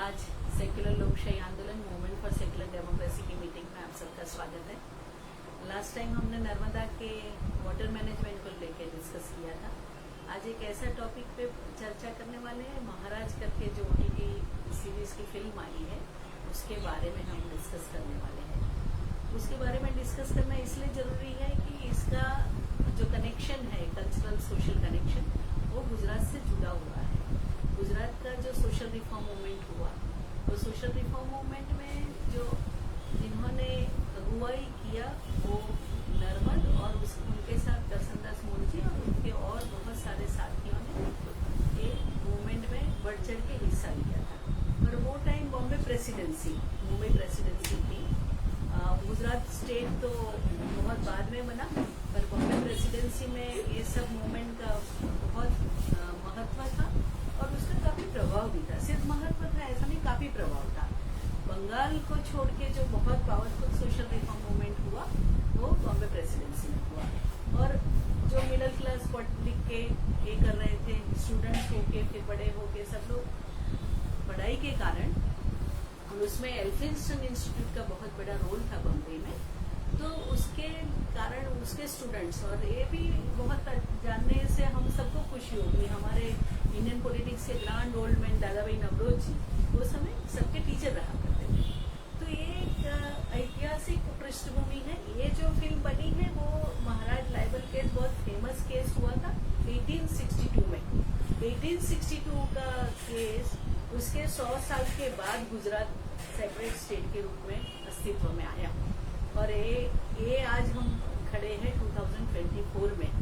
आज सेक्युलर लोकशाही आंदोलन मूवमेंट फॉर सेक्युलर डेमोक्रेसी की मीटिंग में आप सबका स्वागत है। लास्ट टाइम हमने नर्मदा के वाटर मैनेजमेंट को लेकर डिस्कस किया था। आज एक ऐसा टॉपिक पे चर्चा करने वाले हैं, महाराज करके जो OTT सीरीज की फिल्म आई है उसके बारे में हम डिस्कस करने वाले हैं। उसके बारे में डिस्कस करना इसलिए ज़रूरी है कि इसका जो कनेक्शन है, कल्चरल सोशल कनेक्शन, वो गुजरात से जुड़ा हुआ है। गुजरात का जो सोशल रिफॉर्म मूवमेंट हुआ, वो सोशल रिफॉर्म मूवमेंट में जो जिन्होंने अगुवाई किया वो नर्मद और उनके साथ करसनदास मूलजी और उनके और बहुत सारे साथियों ने ये मूवमेंट में बढ़ चढ़ के हिस्सा लिया था। और वो time Bombay presidency, Mumbai presidency थी। गुजरात स्टेट तो बहुत बाद में बना, पर बॉम्बे प्रेसिडेंसी में ये सब मूवमेंट का बहुत महत्व था और उसका काफ़ी प्रभाव भी था। सिर्फ महत्व था ऐसा नहीं, काफ़ी प्रभाव था। बंगाल को छोड़ के जो बहुत पावरफुल सोशल रिफॉर्म मूवमेंट हुआ वो बॉम्बे प्रेसिडेंसी में हुआ। और जो मिडिल क्लास पढ़ लिख के ये कर रहे थे, स्टूडेंट्स होके फिर बड़े होके सब लोग पढ़ाई के कारण, और उसमें एल्फिंस्टन इंस्टीट्यूट का बहुत बड़ा रोल था बम्बई में, तो उसके कारण उसके स्टूडेंट्स, और ये भी बहुत जानने से हम सबको खुशी होगी, हमारे इंडियन पॉलिटिक्स के ग्रांड ओल्ड मैन दादा भाई नवरोज जी वो समय सबके टीचर रहा करते थे। तो ये एक ऐतिहासिक पृष्ठभूमि है। ये जो फिल्म बनी है वो महाराज लाइबल केस बहुत फेमस केस हुआ था 1862 में। 1862 का केस, उसके 100 साल के बाद गुजरात सेपरेट स्टेट के रूप में अस्तित्व में आया। और ये आज हम खड़े हैं 2024 में।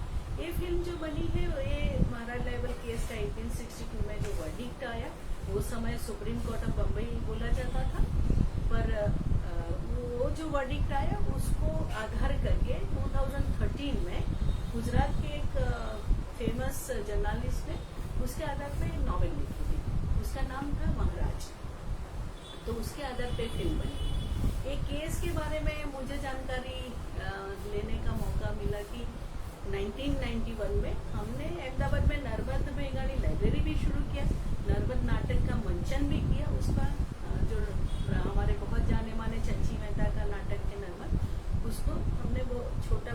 ये फिल्म जो बनी है ये महाराज लाइबल केस का 1862 में जो वर्डिक्ट आया, वो समय सुप्रीम कोर्ट ऑफ बम्बई बोला जाता था, पर वो जो वर्डिक्ट आया उसको आधार करके 2013 में गुजरात के एक फेमस जर्नलिस्ट ने उसके आधार पे नॉवेल लिखी थी। उसका नाम था महाराज। तो उसके आधार पे फिल्म बनी। एक केस के बारे में मुझे जानकारी लेने का मौका मिला कि 1991 में हमने अहमदाबाद में नर्मद मेघाणी लाइब्रेरी भी शुरू किया, नर्मद नाटक का मंचन भी किया। उसका जो हमारे बहुत जाने माने चंची मेहता का नाटक है नर्मद, उसको हमने वो छोटा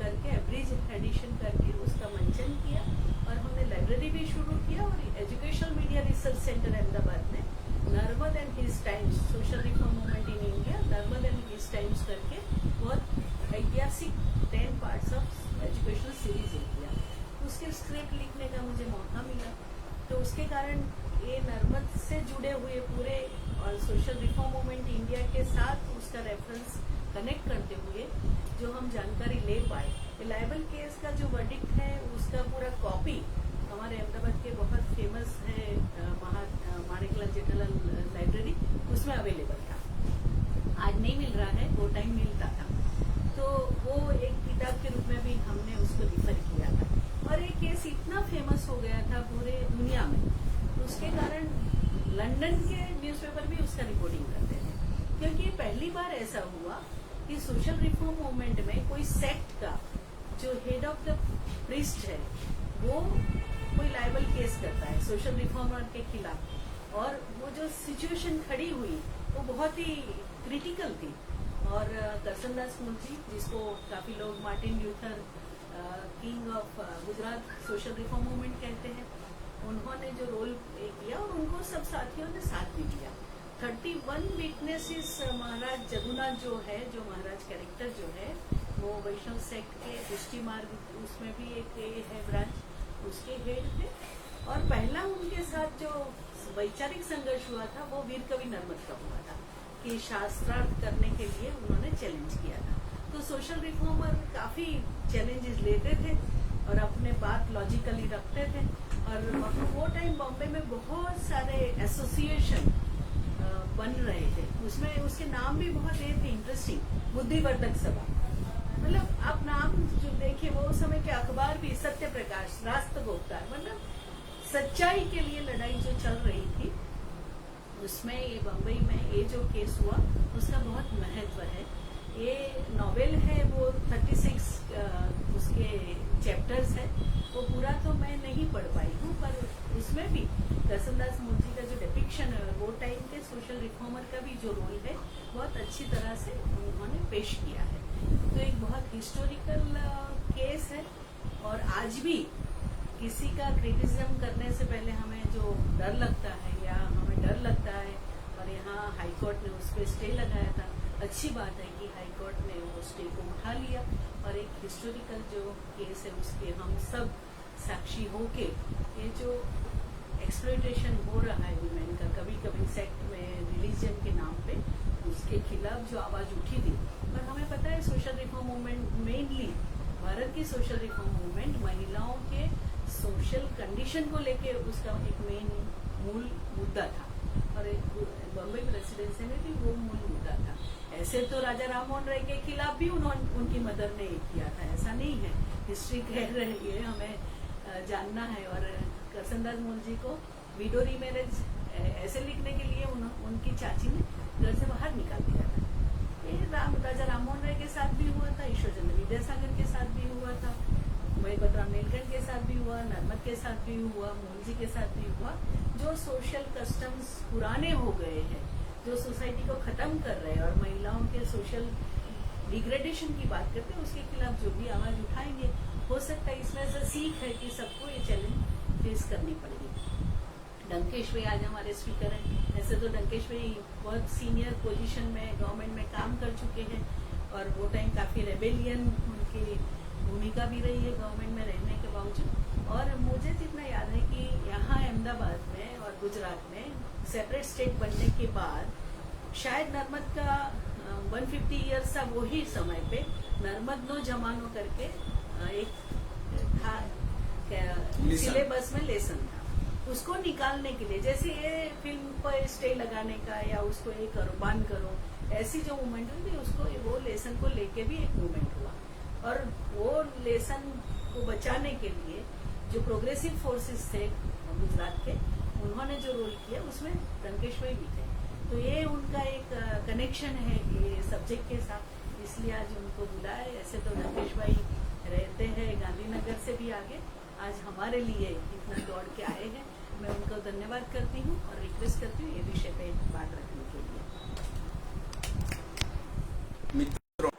करके एवरेज एडिशन करके उसका मंचन किया। और हमने लाइब्रेरी भी शुरू किया। और educational media research centre Ahmedabad में Narmad and his times, social reform movement in India, Narmad and his times करके बहुत ऐतिहासिक 10 पार्ट्स ऑफ एजुकेशनल सीरीज किया। उसके स्क्रिप्ट लिखने का मुझे मौका मिला। तो उसके कारण ये नर्मद से जुड़े हुए पूरे और सोशल रिफॉर्म मूवमेंट इंडिया के साथ उसका रेफरेंस कनेक्ट करते हुए जो हम जानकारी ले पाए, लाइबल केस का जो वर्डिक्ट है उसका पूरा कॉपी हमारे अहमदाबाद के बहुत फेमस है माणिकलाल जेठालाल लाइब्रेरी, उसमें अवेलेबल था। आज नहीं मिल रहा है, वो टाइम मिलता था। तो वो एक किताब के रूप में भी हमने उसको रिफर किया था। और ये केस इतना फेमस हो गया था पूरे दुनिया में, उसके कारण लंदन के न्यूज़पेपर भी उसका रिपोर्टिंग करते थे। क्योंकि पहली बार ऐसा हुआ कि सोशल रिफॉर्म मूवमेंट में कोई सेक्ट का जो हेड ऑफ द प्रीस्ट है वो कोई लाइबल केस करता है सोशल रिफॉर्मर के खिलाफ। और वो जो सिचुएशन खड़ी हुई वो बहुत ही क्रिटिकल थी। और करसनदास मूलजी, जिसको काफी लोग Martin Luther king of Gujarat social reform movement कहते हैं, उन्होंने जो रोल प्ले किया और उनको सब साथियों ने साथ भी दिया। 31 विटनेसेस महाराज जगुनाथ जो है, जो महाराज कैरेक्टर जो है, वो वैष्णव सेक्ट के दृष्टि मार्ग, उसमें भी एक है ब्रांच, उसके हेड थे। और पहला उनके साथ जो वैचारिक संघर्ष हुआ था वो वीर कवि नर्मद का हुआ था कि शास्त्रार्थ करने के लिए उन्होंने चैलेंज किया था। तो सोशल रिफॉर्मर काफी चैलेंजेस लेते थे और अपने बात लॉजिकली रखते थे। और वो टाइम बॉम्बे में बहुत सारे एसोसिएशन बन रहे थे, उसमें उसके नाम भी बहुत ये थे इंटरेस्टिंग, बुद्धिवर्धक सभा, मतलब आप नाम जो देखे वो समय के अखबार भी, सत्य प्रकाश, राष्ट्रगोप्ता, मतलब सच्चाई के लिए लड़ाई जो चल रही थी, उसमें ये बम्बई में ये जो केस हुआ उसका बहुत महत्व है। ये नॉवेल है वो 36 उसके चैप्टर्स है। वो पूरा तो मैं नहीं पढ़ पाई हूँ, पर उसमें भी करसनदास मूलजी का जो डिपिक्शन है वो टाइम के सोशल रिफॉर्मर का भी जो रोल है बहुत अच्छी तरह से उन्होंने पेश किया है। तो एक बहुत हिस्टोरिकल केस है, और आज भी किसी का क्रिटिसिज्म करने से पहले हमें जो डर लगता है या हमें डर लगता है, और यहाँ हाई कोर्ट ने उस पर स्टे लगाया था। अच्छी बात है कि हाई कोर्ट ने वो स्टे को उठा लिया, और एक हिस्टोरिकल जो केस है उसके हम सब साक्षी होके ये जो एक्सप्लॉयटेशन हो रहा है वुमेन का कभी कभी सेक्ट में, रिलीजन के नाम पे, उसके खिलाफ जो आवाज उठी थी। पर हमें पता है social reform movement, mainly Bharat की सोशल रिफॉर्म मूवमेंट महिलाओं के सोशल कंडीशन को लेके उसका एक मेन मूल मुद्दा था, और बम्बई प्रेसिडेंसी में भी वो मूल मुद्दा था। ऐसे तो राजा राममोहन राय के खिलाफ भी उनकी मदर ने किया था, ऐसा नहीं है। हिस्ट्री कह रही है, हमें जानना है। और करसनदास मूलजी को विडोरी मैरिज ऐसे लिखने के लिए उनकी चाची ने घर से बाहर निकाल दिया था। ये राजा राममोहन राय के साथ भी हुआ था, ईश्वरचंद्र विद्यासागर के साथ भी हुआ था, महिपतराम नीलकंठ के साथ भी हुआ, नर्मद के साथ भी हुआ, मूलजी के साथ भी हुआ। जो सोशल कस्टम्स पुराने हो गए हैं, जो सोसाइटी को खत्म कर रहे हैं और महिलाओं के सोशल डिग्रेडेशन की बात करते हैं, उसके खिलाफ जो भी आवाज उठाएंगे, हो सकता है इसमें से सीख है कि सबको ये चैलेंज फेस करनी पड़ेगी। डंकेश भाई आज हमारे स्पीकर हैं। ऐसे तो डंकेश भाई बहुत सीनियर पोजीशन में गवर्नमेंट में काम कर चुके हैं, और वो टाइम काफी रेबेलियन उनकी भूमिका भी रही है गवर्नमेंट में रहने के बावजूद। और मुझे जितना याद है कि यहाँ अहमदाबाद में और गुजरात में सेपरेट स्टेट बनने के बाद शायद नर्मद का 150 ईयर्स था, वही समय पे नर्मद नो जमानो करके एक था सिलेबस में लेसन था। उसको निकालने के लिए, जैसे ये फिल्म पर स्टे लगाने का या उसको ये करो बान करो, ऐसी जो मूवमेंट हुई थी, उसको वो लेसन को लेके भी एक मूवमेंट हुआ। और वो लेसन को बचाने के लिए जो प्रोग्रेसिव फोर्सेस थे गुजरात के, उन्होंने जो रोल किया उसमें डंकेश भाई भी थे। तो ये उनका एक कनेक्शन है ये सब्जेक्ट के साथ, इसलिए आज उनको बुलाया। ऐसे तो डंकेश भाई रहते हैं गांधीनगर से भी आगे, आज हमारे लिए इतना दौड़ के आए हैं। मैं उनको धन्यवाद करती हूँ और रिक्वेस्ट करती हूँ ये विषय पे बात रखने के लिए। मित्रों,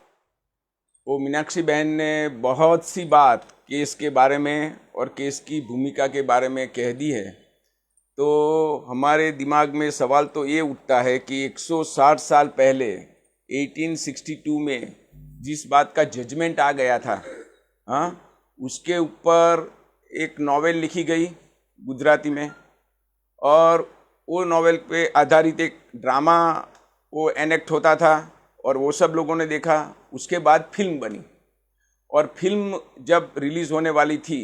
वो मीनाक्षी बहन ने बहुत सी बात केस के बारे में और केस की भूमिका के बारे में कह दी है। तो हमारे दिमाग में सवाल तो ये उठता है कि 160 साल पहले 1862 में जिस बात का जजमेंट आ गया था, हाँ, उसके ऊपर एक नॉवेल लिखी गई गुजराती में, और वो नॉवेल पे आधारित एक ड्रामा वो एनेक्ट होता था, और वो सब लोगों ने देखा। उसके बाद फिल्म बनी, और फिल्म जब रिलीज़ होने वाली थी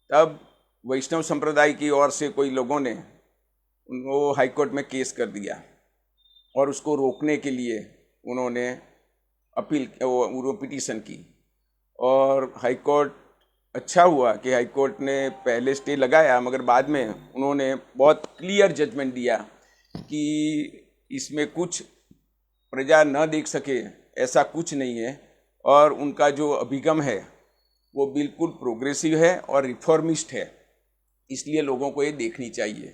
तब वैष्णव संप्रदाय की ओर से कोई लोगों ने वो हाई कोर्ट में केस कर दिया, और उसको रोकने के लिए उन्होंने अपील वो पिटीशन की। और हाई कोर्ट, अच्छा हुआ कि हाई कोर्ट ने पहले स्टे लगाया, मगर बाद में उन्होंने बहुत क्लियर जजमेंट दिया कि इसमें कुछ प्रजा न देख सके ऐसा कुछ नहीं है, और उनका जो अभिगम है वो बिल्कुल प्रोग्रेसिव है और रिफॉर्मिस्ट है, इसलिए लोगों को ये देखनी चाहिए।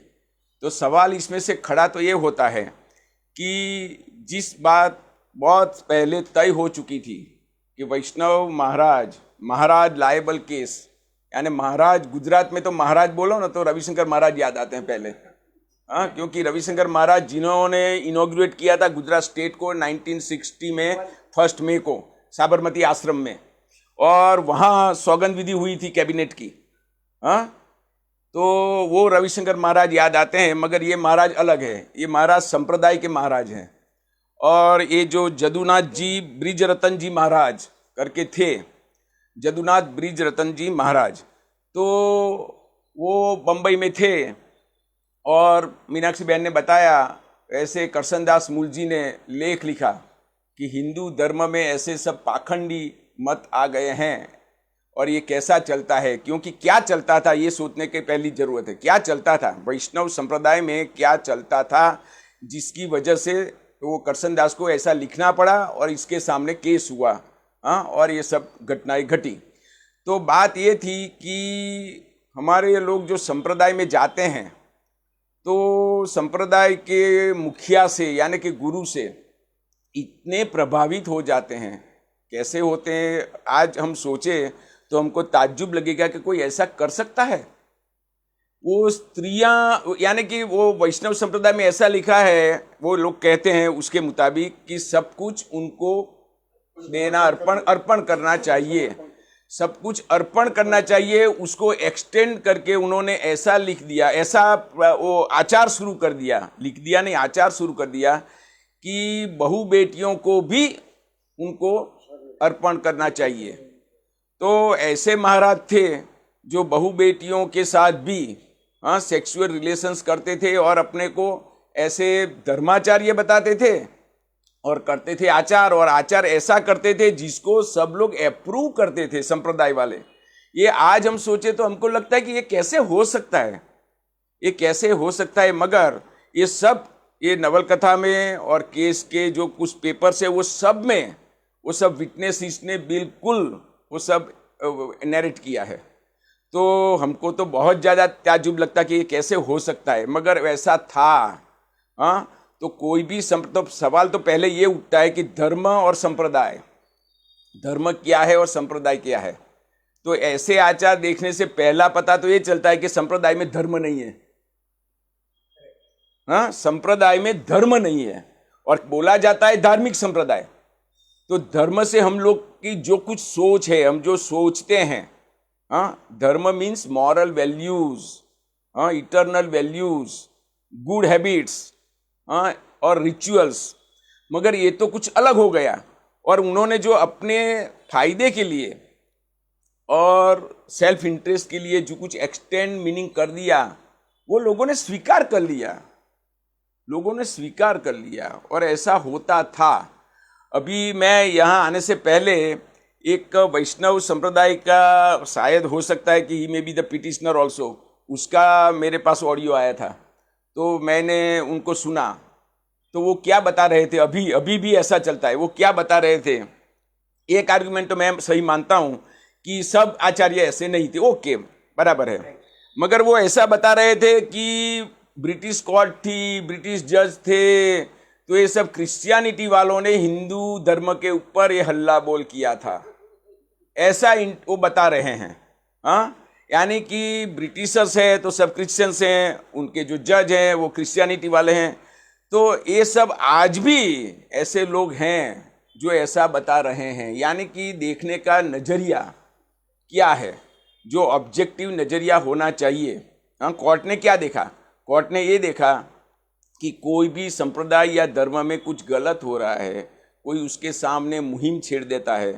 तो सवाल इसमें से खड़ा तो ये होता है कि जिस बात बहुत पहले तय हो चुकी थी कि वैष्णव महाराज लायबल केस, यानी महाराज, गुजरात में तो महाराज बोलो ना तो रविशंकर महाराज याद आते हैं पहले, हाँ, क्योंकि रविशंकर महाराज जिन्होंने इनॉग्रेट किया था गुजरात स्टेट को 1960 में 1 मई को साबरमती आश्रम में, और वहाँ सौगंध विधि हुई थी कैबिनेट की, हाँ, तो वो रविशंकर महाराज याद आते हैं। मगर ये महाराज अलग है, ये महाराज संप्रदाय के महाराज हैं। और ये जो जदुनाथ जी ब्रिजरतन जी महाराज करके थे, जदुनाथ ब्रिजरतन जी महाराज, तो वो बम्बई में थे। और मीनाक्षी बहन ने बताया, ऐसे करसनदास मूलजी ने लेख लिखा कि हिंदू धर्म में ऐसे सब पाखंडी मत आ गए हैं, और ये कैसा चलता है, क्योंकि क्या चलता था ये सोचने की पहली जरूरत है। क्या चलता था वैष्णव संप्रदाय में, क्या चलता था जिसकी वजह से तो वो करसन दास को ऐसा लिखना पड़ा और इसके सामने केस हुआ। हाँ, और ये सब घटनाएं घटी। तो बात ये थी कि हमारे लोग जो संप्रदाय में जाते हैं तो संप्रदाय के मुखिया से यानी कि गुरु से इतने प्रभावित हो जाते हैं। कैसे होते हैं, आज हम सोचे तो हमको ताज्जुब लगेगा कि कोई ऐसा कर सकता है। वो स्त्रियां यानी कि वो वैष्णव संप्रदाय में ऐसा लिखा है, वो लोग कहते हैं उसके मुताबिक कि सब कुछ उनको देना, अर्पण करना चाहिए, सब कुछ अर्पण करना चाहिए। उसको एक्सटेंड करके उन्होंने ऐसा लिख दिया, ऐसा वो आचार शुरू कर दिया, लिख दिया नहीं, आचार शुरू कर दिया कि बहू बेटियों को भी उनको अर्पण करना चाहिए। तो ऐसे महाराज थे जो बहू बेटियों के साथ भी सेक्सुअल रिलेशंस करते थे और अपने को ऐसे धर्माचार्य बताते थे और करते थे आचार, और आचार ऐसा करते थे जिसको सब लोग अप्रूव करते थे संप्रदाय वाले। ये आज हम सोचे तो हमको लगता है कि ये कैसे हो सकता है, ये कैसे हो सकता है। मगर ये सब, ये नवलकथा में और केस के जो कुछ पेपर्स है वो सब में, वो सब विटनेस ने बिल्कुल वो सब नैरेट किया है। तो हमको तो बहुत ज़्यादा ताज्जुब लगता कि ये कैसे हो सकता है, मगर वैसा था। हाँ, तो कोई भी तो सवाल तो पहले ये उठता है कि धर्म और संप्रदाय, धर्म क्या है और संप्रदाय क्या है। तो ऐसे आचार देखने से पहला पता तो ये चलता है कि संप्रदाय में धर्म नहीं है। हाँ, संप्रदाय में धर्म नहीं है और बोला जाता है धार्मिक संप्रदाय। तो धर्म से हम लोग की जो कुछ सोच है, हम जो सोचते हैं, हाँ, धर्म मीन्स मॉरल वैल्यूज, हाँ, इटर्नल वैल्यूज, गुड हैबिट्स, हाँ, और रिचुअल्स। मगर ये तो कुछ अलग हो गया और उन्होंने जो अपने फायदे के लिए और सेल्फ इंटरेस्ट के लिए जो कुछ एक्सटेंड मीनिंग कर दिया, वो लोगों ने स्वीकार कर लिया, लोगों ने स्वीकार कर लिया। और ऐसा होता था। अभी मैं यहाँ आने से पहले एक वैष्णव संप्रदाय का, शायद हो सकता है कि he may be the petitioner also, उसका मेरे पास ऑडियो आया था। तो मैंने उनको सुना तो वो क्या बता रहे थे, अभी भी ऐसा चलता है। वो क्या बता रहे थे, एक आर्गुमेंट तो मैं सही मानता हूँ कि सब आचार्य ऐसे नहीं थे, ओके बराबर है, मगर वो ऐसा बता रहे थे कि ब्रिटिश कोर्ट थी, ब्रिटिश जज थे, तो ये सब क्रिश्चियनिटी वालों ने हिंदू धर्म के ऊपर ये हल्ला बोल किया था, ऐसा वो बता रहे हैं। हाँ, यानी कि ब्रिटिशर्स है तो सब क्रिश्चियंस हैं, उनके जो जज हैं वो क्रिश्चियनिटी वाले हैं। तो ये सब आज भी ऐसे लोग हैं जो ऐसा बता रहे हैं। यानी कि देखने का नजरिया क्या है, जो ऑब्जेक्टिव नजरिया होना चाहिए। हाँ, कोर्ट ने क्या देखा, कोर्ट ने ये देखा कि कोई भी संप्रदाय या धर्म में कुछ गलत हो रहा है, कोई उसके सामने मुहिम छेड़ देता है,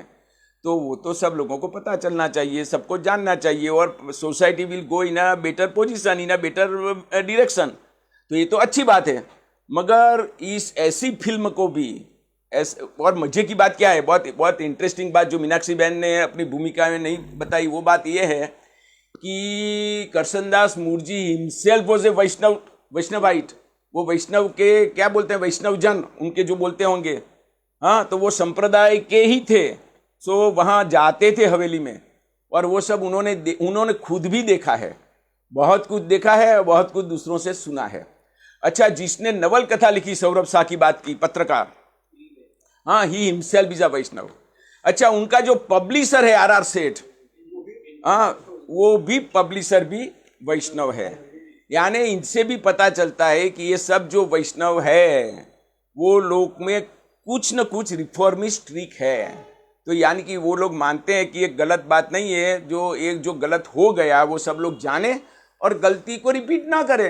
तो वो तो सब लोगों को पता चलना चाहिए, सबको जानना चाहिए, और society will go in a better position, in a better direction. तो ये तो अच्छी बात है। मगर इस ऐसी फिल्म को भी और मजे की बात क्या है, बहुत इंटरेस्टिंग बात जो मीनाक्षी बहन ने अपनी भूमिका में नहीं बताई, वो बात ये है कि Karsandas Mulji himself was a Vaishnavite. वो वैष्णव के क्या बोलते हैं, वैष्णव जन उनके जो बोलते होंगे, हाँ, तो वो संप्रदाय के ही थे। सो वहाँ जाते थे हवेली में, और वो सब उन्होंने खुद भी देखा है, बहुत कुछ देखा है, बहुत कुछ दूसरों से सुना है। अच्छा, जिसने नवल कथा लिखी, सौरभ शाह की बात की, पत्रकार, हाँ, ही हिमसेल्फ इज अ वैष्णव। अच्छा, उनका जो पब्लिशर है RR सेठ, हाँ, वो भी पब्लिशर भी वैष्णव है। यानी इनसे भी पता चलता है कि ये सब जो वैष्णव है वो लोग में कुछ न कुछ रिफॉर्मिस्ट ट्रिक है। तो यानी कि वो लोग मानते हैं कि ये गलत बात नहीं है, जो गलत हो गया वो सब लोग जाने और गलती को रिपीट ना करें।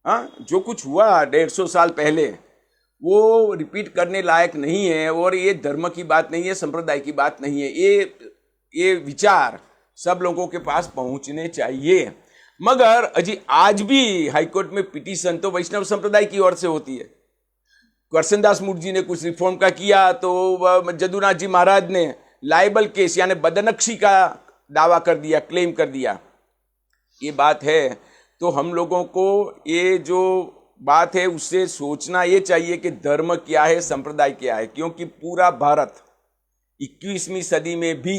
हाँ, जो कुछ हुआ 150 साल पहले वो रिपीट करने लायक नहीं है, और ये धर्म की बात नहीं है, संप्रदाय की बात नहीं है। ये विचार सब लोगों के पास पहुंचने चाहिए। मगर अजी आज भी हाईकोर्ट में पिटीशन तो वैष्णव संप्रदाय की ओर से होती है। करसनदास मूर्जी ने कुछ रिफॉर्म का किया तो जदुनाथ जी महाराज ने लाइबल केस यानी बदनक्षी का दावा कर दिया, क्लेम कर दिया। ये बात है। तो हम लोगों को ये जो बात है उससे सोचना ये चाहिए कि धर्म क्या है, संप्रदाय क्या है, क्योंकि पूरा भारत 21वीं सदी में भी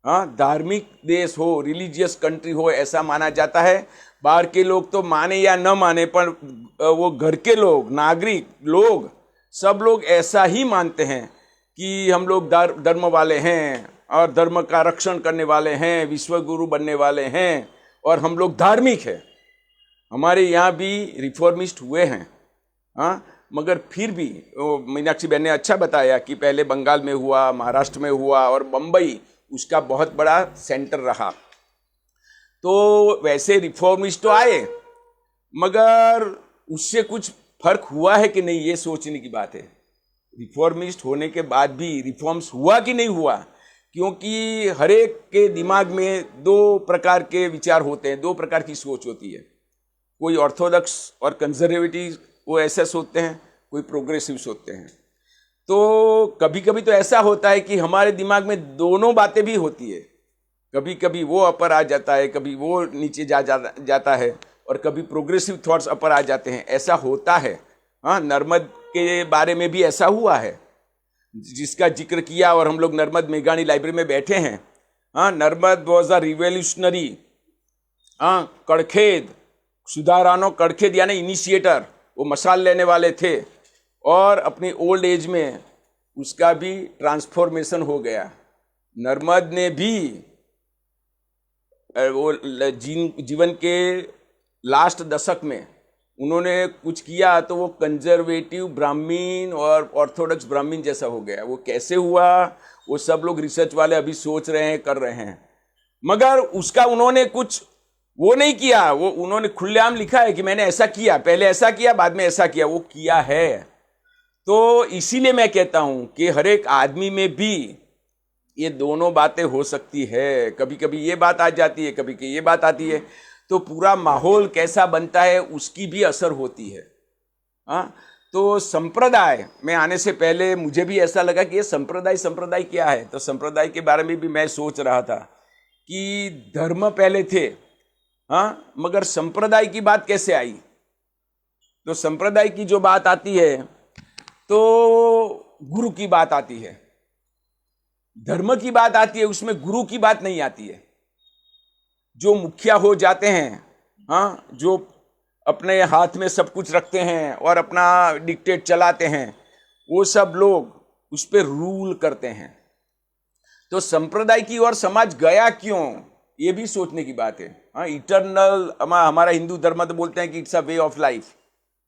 धार्मिक देश हो, रिलीजियस कंट्री हो, ऐसा माना जाता है। बाहर के लोग तो माने या न माने, पर वो घर के लोग, नागरिक लोग, सब लोग ऐसा ही मानते हैं कि हम लोग धर्म वाले हैं और धर्म का रक्षण करने वाले हैं, विश्व गुरु बनने वाले हैं और हम लोग धार्मिक हैं। हमारे यहाँ भी रिफॉर्मिस्ट हुए हैं, मगर फिर भी मीनाक्षी बहन ने अच्छा बताया कि पहले बंगाल में हुआ, महाराष्ट्र में हुआ और बम्बई उसका बहुत बड़ा सेंटर रहा। तो वैसे रिफॉर्मिस्ट तो आए, मगर उससे कुछ फर्क हुआ है कि नहीं, ये सोचने की बात है। रिफॉर्मिस्ट होने के बाद भी रिफॉर्म्स हुआ कि नहीं हुआ, क्योंकि हर एक के दिमाग में दो प्रकार के विचार होते हैं, दो प्रकार की सोच होती है। कोई ऑर्थोडॉक्स और कंजर्वेटिव वो ऐसा सोचते हैं, कोई प्रोग्रेसिव सोचते हैं। तो कभी कभी तो ऐसा होता है कि हमारे दिमाग में दोनों बातें भी होती है, कभी कभी वो अपर आ जाता है, कभी वो नीचे जाता है और कभी प्रोग्रेसिव थॉट्स अपर आ जाते हैं, ऐसा होता है। नर्मद के बारे में भी ऐसा हुआ है जिसका जिक्र किया, और हम लोग नर्मद मेघानी लाइब्रेरी में बैठे हैं। नर्मद वॉज अ रिवोल्यूशनरी, कड़खेद, सुधारानो कड़खेद यानी इनिशिएटर, वो मसाल लेने वाले थे और अपनी ओल्ड एज में उसका भी ट्रांसफॉर्मेशन हो गया। नर्मद ने भी वो जीवन के लास्ट दशक में उन्होंने कुछ किया तो वो कंजर्वेटिव ब्राह्मीण और ऑर्थोडॉक्स ब्राह्मीण जैसा हो गया। वो कैसे हुआ वो सब लोग रिसर्च वाले अभी सोच रहे हैं, कर रहे हैं, मगर उसका उन्होंने कुछ वो नहीं किया। वो उन्होंने खुलेआम लिखा है कि मैंने ऐसा किया, पहले ऐसा किया, बाद में ऐसा किया, वो किया है। तो इसीलिए मैं कहता हूं कि हर एक आदमी में भी ये दोनों बातें हो सकती है। कभी कभी ये बात आ जाती है, कभी कभी ये बात आती है, तो पूरा माहौल कैसा बनता है उसकी भी असर होती है। तो संप्रदाय में आने से पहले मुझे भी ऐसा लगा कि ये संप्रदाय क्या है। तो संप्रदाय के बारे में भी मैं सोच रहा था कि धर्म पहले थे, मगर संप्रदाय की बात कैसे आई। तो संप्रदाय की जो बात आती है तो गुरु की बात आती है, धर्म की बात आती है, उसमें गुरु की बात नहीं आती है। जो मुखिया हो जाते हैं, जो अपने हाथ में सब कुछ रखते हैं और अपना डिक्टेट चलाते हैं, वो सब लोग उस पर रूल करते हैं। तो संप्रदाय की ओर समाज गया क्यों, ये भी सोचने की बात है। इटर्नल, हमारा हिंदू धर्म तो बोलते हैं कि it's a way of life.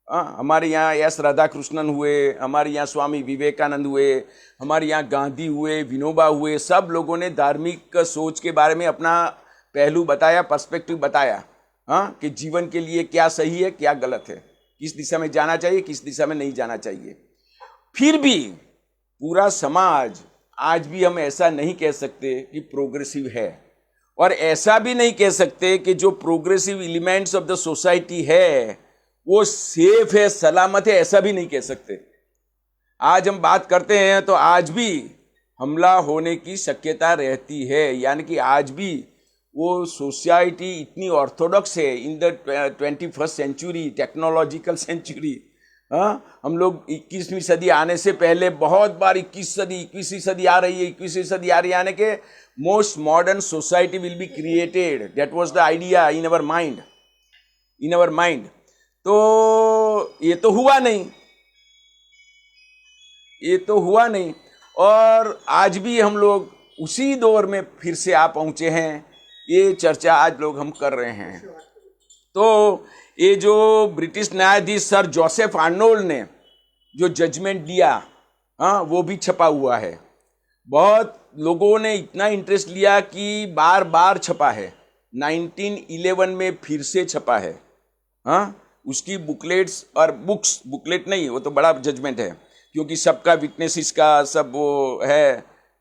हमारे यहाँ एस राधा कृष्णन हुए, हमारे यहाँ स्वामी विवेकानंद हुए, हमारे यहाँ गांधी हुए, विनोबा हुए, सब लोगों ने धार्मिक सोच के बारे में अपना पहलू बताया, पर्सपेक्टिव बताया, कि जीवन के लिए क्या सही है, क्या गलत है, किस दिशा में जाना चाहिए, किस दिशा में नहीं जाना चाहिए। फिर भी पूरा समाज आज भी हम ऐसा नहीं कह सकते कि प्रोग्रेसिव है, और ऐसा भी नहीं कह सकते कि जो progressive elements of the society है वो सेफ है, सलामत है, ऐसा भी नहीं कह सकते। आज हम बात करते हैं तो आज भी हमला होने की शक्यता रहती है, यानी कि आज भी वो सोसाइटी इतनी ऑर्थोडॉक्स है in the 21st century, technological century. हम लोग 21वीं सदी आने से पहले बहुत बार 21वीं सदी आ रही है, 21वीं सदी आ रही है, यानी कि most modern society will be created. That was the idea in our mind. तो ये तो हुआ नहीं, और आज भी हम लोग उसी दौर में फिर से आ पहुंचे हैं। ये चर्चा आज लोग हम कर रहे हैं। तो ये जो ब्रिटिश न्यायाधीश सर जोसेफ आर्नोल्ड ने जो जजमेंट दिया, वो भी छपा हुआ है। बहुत लोगों ने इतना इंटरेस्ट लिया कि बार बार छपा है। 1911 में फिर से छपा है। उसकी बुकलेट्स और बुकलेट नहीं, वो तो बड़ा जजमेंट है, क्योंकि सबका विटनेसेस का सब वो है,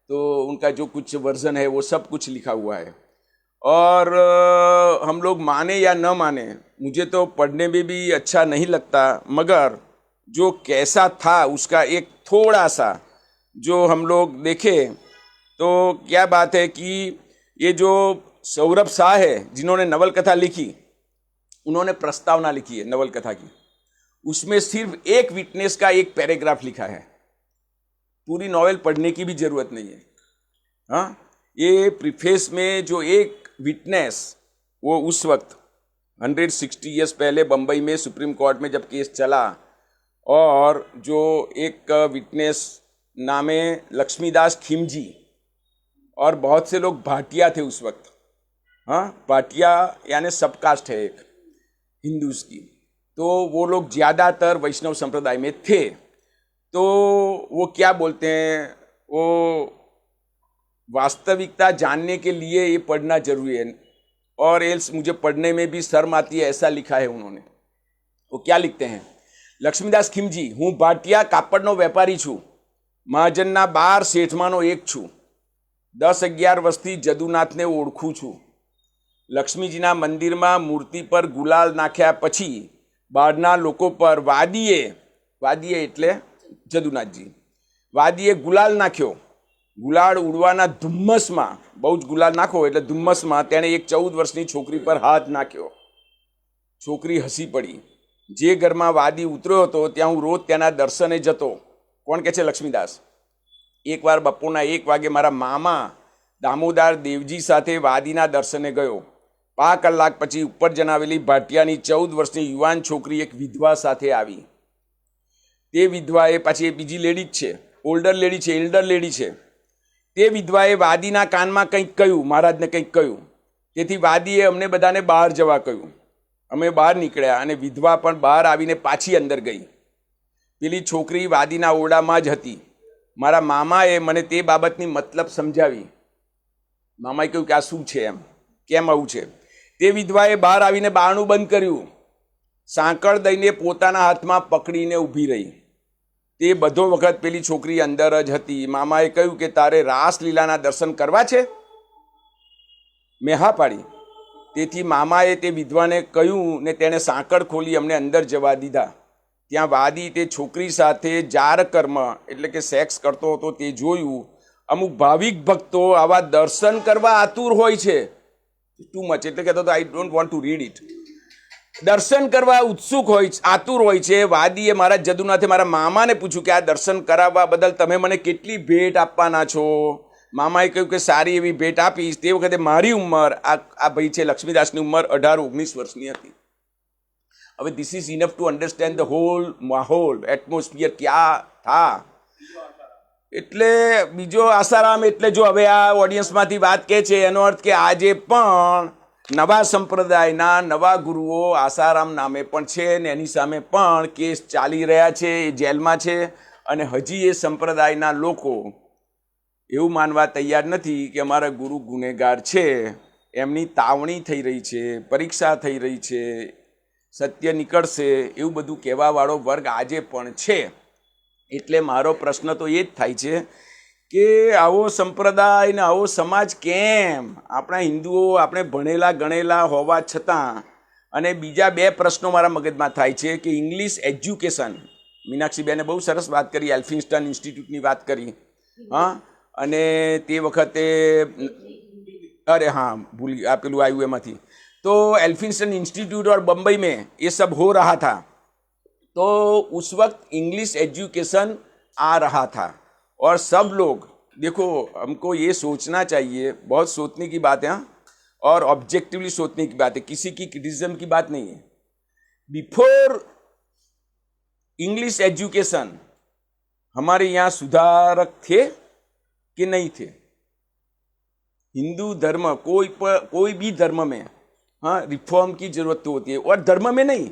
तो उनका जो कुछ वर्जन है वो सब कुछ लिखा हुआ है। और हम लोग माने या न माने, मुझे तो पढ़ने में भी अच्छा नहीं लगता, मगर जो कैसा था उसका एक थोड़ा सा जो हम लोग देखें तो क्या बात है कि ये जो सौरभ शाह है जिन्होंने नवल कथा लिखी, उन्होंने प्रस्तावना लिखी है नवल कथा की। उसमें सिर्फ एक विटनेस का एक पैराग्राफ लिखा है, पूरी नॉवेल पढ़ने की भी जरूरत नहीं है। हाँ, ये प्रीफेस में जो एक विटनेस, वो उस वक्त 160 ईयर्स पहले बम्बई में सुप्रीम कोर्ट में जब केस चला, और जो एक विटनेस नाम है लक्ष्मीदास खिमजी, और बहुत से लोग भाटिया थे उस वक्त। हाँ, भाटिया यानी सब कास्ट है एक हिंदूज की, तो वो लोग ज़्यादातर वैष्णव संप्रदाय में थे। तो वो क्या बोलते हैं, वो वास्तविकता जानने के लिए ये पढ़ना जरूरी है, और एल्स मुझे पढ़ने में भी शर्म आती है, ऐसा लिखा है उन्होंने। वो क्या लिखते हैं, લક્ષ્મીદાસ ખીમજી, હું ભાટિયા કાપડનો વેપારી છું, મહાજનના 12 શેઠમાંનો એક છું, 10-11 વર્ષથી જદુનાથને ઓળખું છું. લક્ષ્મીજીના મંદિરમાં મૂર્તિ પર ગુલાલ નાખ્યા પછી બહારના લોકો પર વાદીએ એટલે જદુનાથજી, વાદીએ ગુલાલ નાખ્યો. ગુલાલ ઉડવાના ધુમ્મસમાં, બહુ જ ગુલાલ નાખો એટલે ધુમ્મસમાં તેણે એક 14 વર્ષની છોકરી પર હાથ નાખ્યો. છોકરી હસી પડી. જે ઘરમાં વાદી ઉતર્યો હતો ત્યાં હું રોજ તેના દર્શને જતો. કોણ કહે છે? લક્ષ્મીદાસ. એકવાર બપોરના 1 વાગે મારા મામા દામોદર દેવજી સાથે વાદીના દર્શને ગયો. 5 કલાક પછી ઉપર જણાવેલી ભાટિયાની 14 વર્ષની યુવાન છોકરી એક વિધવા સાથે આવી. તે વિધવાએ, પાછી એ બીજી લેડી જ છે, એલ્ડર લેડી છે, તે વિધવાએ વાદીના કાનમાં કંઈક કહ્યું, મહારાજને કંઈક કહ્યું. તેથી વાદીએ અમને બધાને બહાર જવા કહ્યું. અમે બહાર નીકળ્યા અને વિધવા પણ બહાર આવીને પાછી અંદર ગઈ. પેલી છોકરી વાદીના ઓરડામાં જ હતી. મારા મામાએ મને તે બાબતની મતલબ સમજાવી. મામાએ કહ્યું કે આ શું છે, એમ કેમ આવું છે. તે વિધવાએ બહાર આવીને બારણું બંધ કર્યું, સાંકળ દઈને પોતાના હાથમાં પકડીને ઊભી રહી. તે બધો વખત પેલી છોકરી અંદર જ હતી. મામાએ કહ્યું કે તારે રાસલીલાના દર્શન કરવા છે? મેં હા પાડી. તેથી મામાએ તે વિધવાને કહ્યું ને તેણે સાંકળ ખોલી અમને અંદર જવા દીધા. ત્યાં વાદી તે છોકરી સાથે જાર કર્મ એટલે કે સેક્સ કરતો હતો તે જોયું. અમુક ભાવિક ભક્તો આવા દર્શન કરવા આતુર હોય છે. ટુ મચ એટલે કહેતો I don't want to read it. દર્શન કરવા ઉત્સુક હોય, આતુર હોય છે. વાદીએ મારા જદુનાથે મારા મામાને પૂછ્યું કે આ દર્શન કરાવવા બદલ તમે મને કેટલી ભેટ આપવાના છો? મામાએ કહ્યું કે સારી એવી ભેટ આપીશ. તે વખતે મારી ઉંમર, આ ભાઈ છે લક્ષ્મીદાસની ઉંમર 18-19 વર્ષની હતી. હવે this is enough to understand the whole માહોલ, એટમોસ્ફિયર ક્યાં થા. એટલે બીજો આસારામ એટલે જો હવે આ ઓડિયન્સમાંથી વાત કહે છે એનો અર્થ કે આજે પણ નવા સંપ્રદાયના નવા ગુરુઓ આસારામ નામે પણ છે ને એની સામે પણ કેસ ચાલી રહ્યા છે, એ જેલમાં છે. અને હજી એ સંપ્રદાયના લોકો એવું માનવા તૈયાર નથી કે અમારા ગુરુ ગુનેગાર છે. એમની તાવણી થઈ રહી છે, પરીક્ષા થઈ રહી છે, સત્ય નીકળશે, એવું બધું કહેવાવાળો વર્ગ આજે પણ છે. એટલે મારો પ્રશ્ન તો એ જ થાય છે કે આવો સંપ્રદાય ને આવો સમાજ કેમ? આપણા હિન્દુઓ, આપણે ભણેલા ગણેલા હોવા છતાં. અને બીજા 2 પ્રશ્નો મારા મગજમાં થાય છે કે ઇંગ્લિશ એજ્યુકેશન, મીનાક્ષીબેને બહુ સરસ વાત કરી, એલ્ફિન્સ્ટન ઇન્સ્ટિટ્યૂટની વાત કરી. હા, અને તે વખતે अरे हाँ भूल पेलू आयु एमांथी. तो एल्फिंस्टन इंस्टीट्यूट और बम्बई में ये सब हो रहा था. तो उस वक्त इंग्लिश एजुकेशन आ रहा था और सब लोग, देखो हमको ये सोचना चाहिए, बहुत सोचने की बात है. हाँ, और ऑब्जेक्टिवली सोचने की बात है, किसी की क्रिटिसिज्म की बात नहीं है. बिफोर इंग्लिश एजुकेशन हमारे यहाँ सुधारक थे कि नहीं थे? हिंदू धर्म, कोई भी धर्म में हाँ रिफॉर्म की जरूरत तो होती है. और धर्म में नहीं,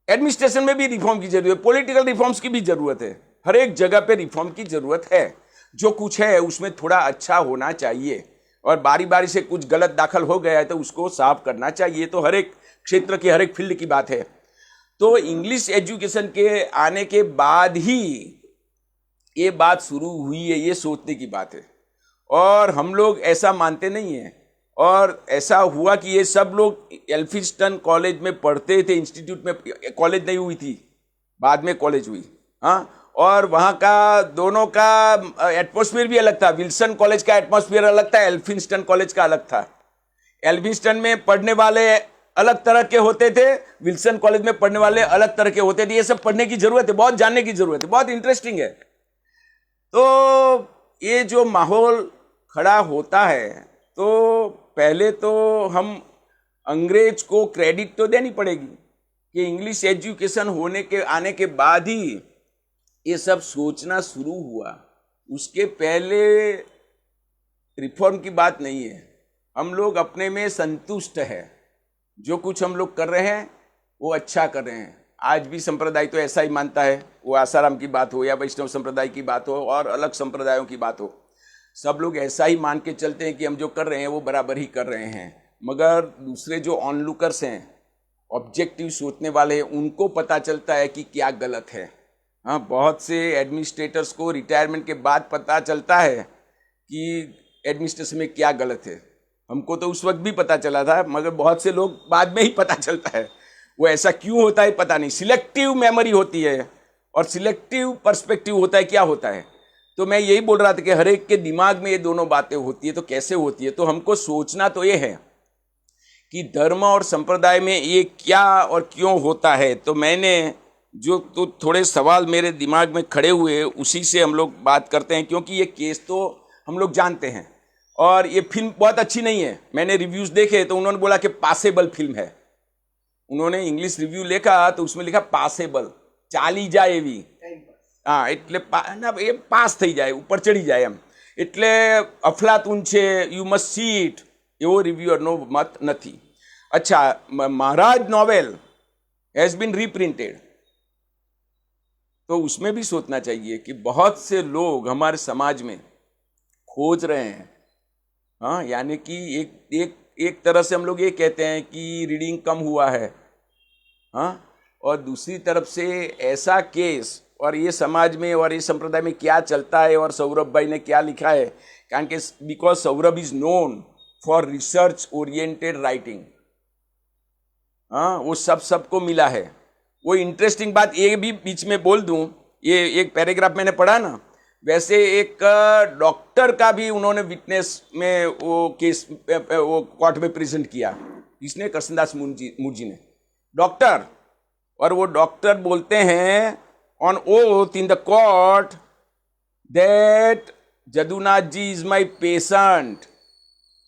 एडमिनिस्ट्रेशन में भी रिफॉर्म की जरूरत है, पॉलिटिकल रिफॉर्म्स की भी जरूरत है. हर एक जगह पे रिफॉर्म की जरूरत है. जो कुछ है उसमें थोड़ा अच्छा होना चाहिए, और बारी बारी से कुछ गलत दाखिल हो गया है तो उसको साफ करना चाहिए. तो हर एक क्षेत्र की, हर एक फील्ड की बात है. तो इंग्लिश एजुकेशन के आने के बाद ही ये बात शुरू हुई है, ये सोचने की बात है. और हम लोग ऐसा मानते नहीं हैं. और ऐसा हुआ कि ये सब लोग एल्फिंस्टन कॉलेज में पढ़ते थे, इंस्टीट्यूट में, कॉलेज नहीं हुई थी, बाद में कॉलेज हुई. हाँ, और वहाँ का दोनों का एटमॉस्फेयर भी अलग था. विल्सन कॉलेज का एटमॉस्फेयर अलग था, एल्फिंस्टन कॉलेज का अलग था. एल्फिंस्टन में पढ़ने वाले अलग तरह के होते थे, विल्सन कॉलेज में पढ़ने वाले अलग तरह के होते थे। ये सब पढ़ने की जरूरत है, बहुत जानने की जरूरत है, बहुत इंटरेस्टिंग है। तो ये जो माहौल खड़ा होता है, तो पहले तो हम अंग्रेज को क्रेडिट तो देनी पड़ेगी कि इंग्लिश एजुकेशन आने के बाद ही ये सब सोचना शुरू हुआ। उसके पहले रिफॉर्म की बात नहीं है। हम लोग अपने में संतुष्ट है, जो कुछ हम लोग कर रहे हैं वो अच्छा कर रहे हैं। आज भी संप्रदाय तो ऐसा ही मानता है, वो आसाराम की बात हो या वैष्णव संप्रदाय की बात हो और अलग संप्रदायों की बात हो, सब लोग ऐसा ही मान के चलते हैं कि हम जो कर रहे हैं वो बराबर ही कर रहे हैं। मगर दूसरे जो ऑनलुकर्स हैं, ऑब्जेक्टिव सोचने वाले हैं, उनको पता चलता है कि क्या गलत है। हाँ, बहुत से एडमिनिस्ट्रेटर्स को रिटायरमेंट के बाद पता चलता है कि एडमिनिस्ट्रेशन में क्या गलत है। हमको तो उस वक्त भी पता चला था, मगर बहुत से लोग बाद में ही पता चलता है। वो ऐसा क्यों होता है पता नहीं। सिलेक्टिव मेमोरी होती है और सिलेक्टिव पर्सपेक्टिव होता है। क्या होता है? तो मैं यही बोल रहा था कि हर एक के दिमाग में ये दोनों बातें होती है। तो कैसे होती है? तो हमको सोचना तो ये है कि धर्म और संप्रदाय में ये क्या और क्यों होता है। तो मैंने जो तो थोड़े सवाल मेरे दिमाग में खड़े हुए, उसी से हम लोग बात करते हैं, क्योंकि ये केस तो हम लोग जानते हैं और ये फिल्म बहुत अच्छी नहीं है। मैंने रिव्यूज़ देखे तो उन्होंने बोला कि पासेबल फिल्म है। उन्होंने इंग्लिश रिव्यू लिखा तो उसमें लिखा पासेबल, चाली जाए एवी। हाँ, એટલે ના એ પાસ થઈ જાય, ઉપર ચડી જાય એમ, એટલે અફલાતુન છે, યુ મસ્ટ સી ઇટ, એવો રિવ્યુઅરનો મત નથી। अच्छा, महाराज नॉवेल हैज बीन रीप्रिंटेड, तो उसमें भी सोचना चाहिए कि बहुत से लोग हमारे समाज में खोज रहे हैं। हाँ, यानी कि एक तरह से हम लोग ये कहते हैं कि रीडिंग कम हुआ है। हाँ, और दूसरी तरफ से ऐसा केस और ये समाज में और ये संप्रदाय में क्या चलता है और सौरभ भाई ने क्या लिखा है, कारण के because Saurabh is known for research oriented writing. हाँ, वो सबको मिला है। वो इंटरेस्टिंग बात ये भी बीच में बोल दूं, ये एक पैराग्राफ मैंने पढ़ा ना, वैसे एक डॉक्टर का भी उन्होंने विटनेस में वो केस वो कोर्ट में प्रेजेंट किया। इसने कृष्णदास मुर्जी ने, डॉक्टर, और वो डॉक्टर बोलते हैं on oath in the court that Jadunath ji is my patient.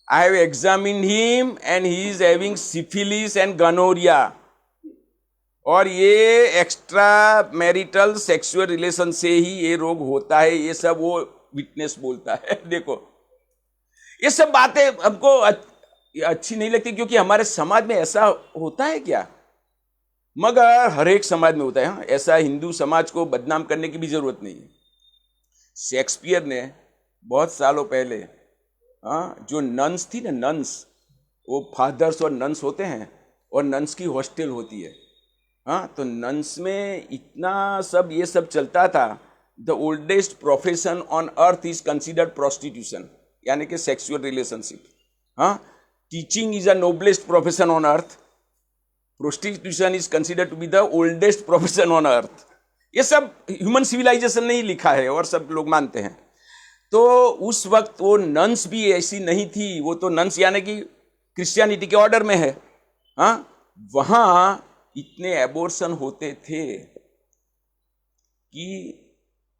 I have examined him and he is having syphilis and gonorrhea. और ये एक्स्ट्रा मैरिटल सेक्सुअल रिलेशन से ही ये रोग होता है, ये सब वो विटनेस बोलता है। देखो, ये सब बातें हमको अच्छी नहीं लगती, क्योंकि हमारे समाज में ऐसा होता है क्या? मगर हर एक समाज में होता है। हाँ, ऐसा हिंदू समाज को बदनाम करने की भी जरूरत नहीं है। शेक्सपियर ने बहुत सालों पहले, हाँ, जो नन्स थी ना, नन्स, वो फादर्स और नन्स होते हैं और नन्स की हॉस्टल होती है। हाँ, तो नन्स में इतना सब ये सब चलता था। The oldest profession on earth is considered prostitution, यानी कि सेक्सुअल रिलेशनशिप। हाँ, teaching is a noblest profession on earth, prostitution is considered to be the oldest profession on earth. ये सब ह्यूमन सिविलाइजेशन ने ही लिखा है और सब लोग मानते हैं। तो उस वक्त वो नन्स भी ऐसी नहीं थी। वो तो नन्स यानी कि क्रिश्चियनिटी के ऑर्डर में है। हाँ, वहां इतने एबॉर्शन होते थे कि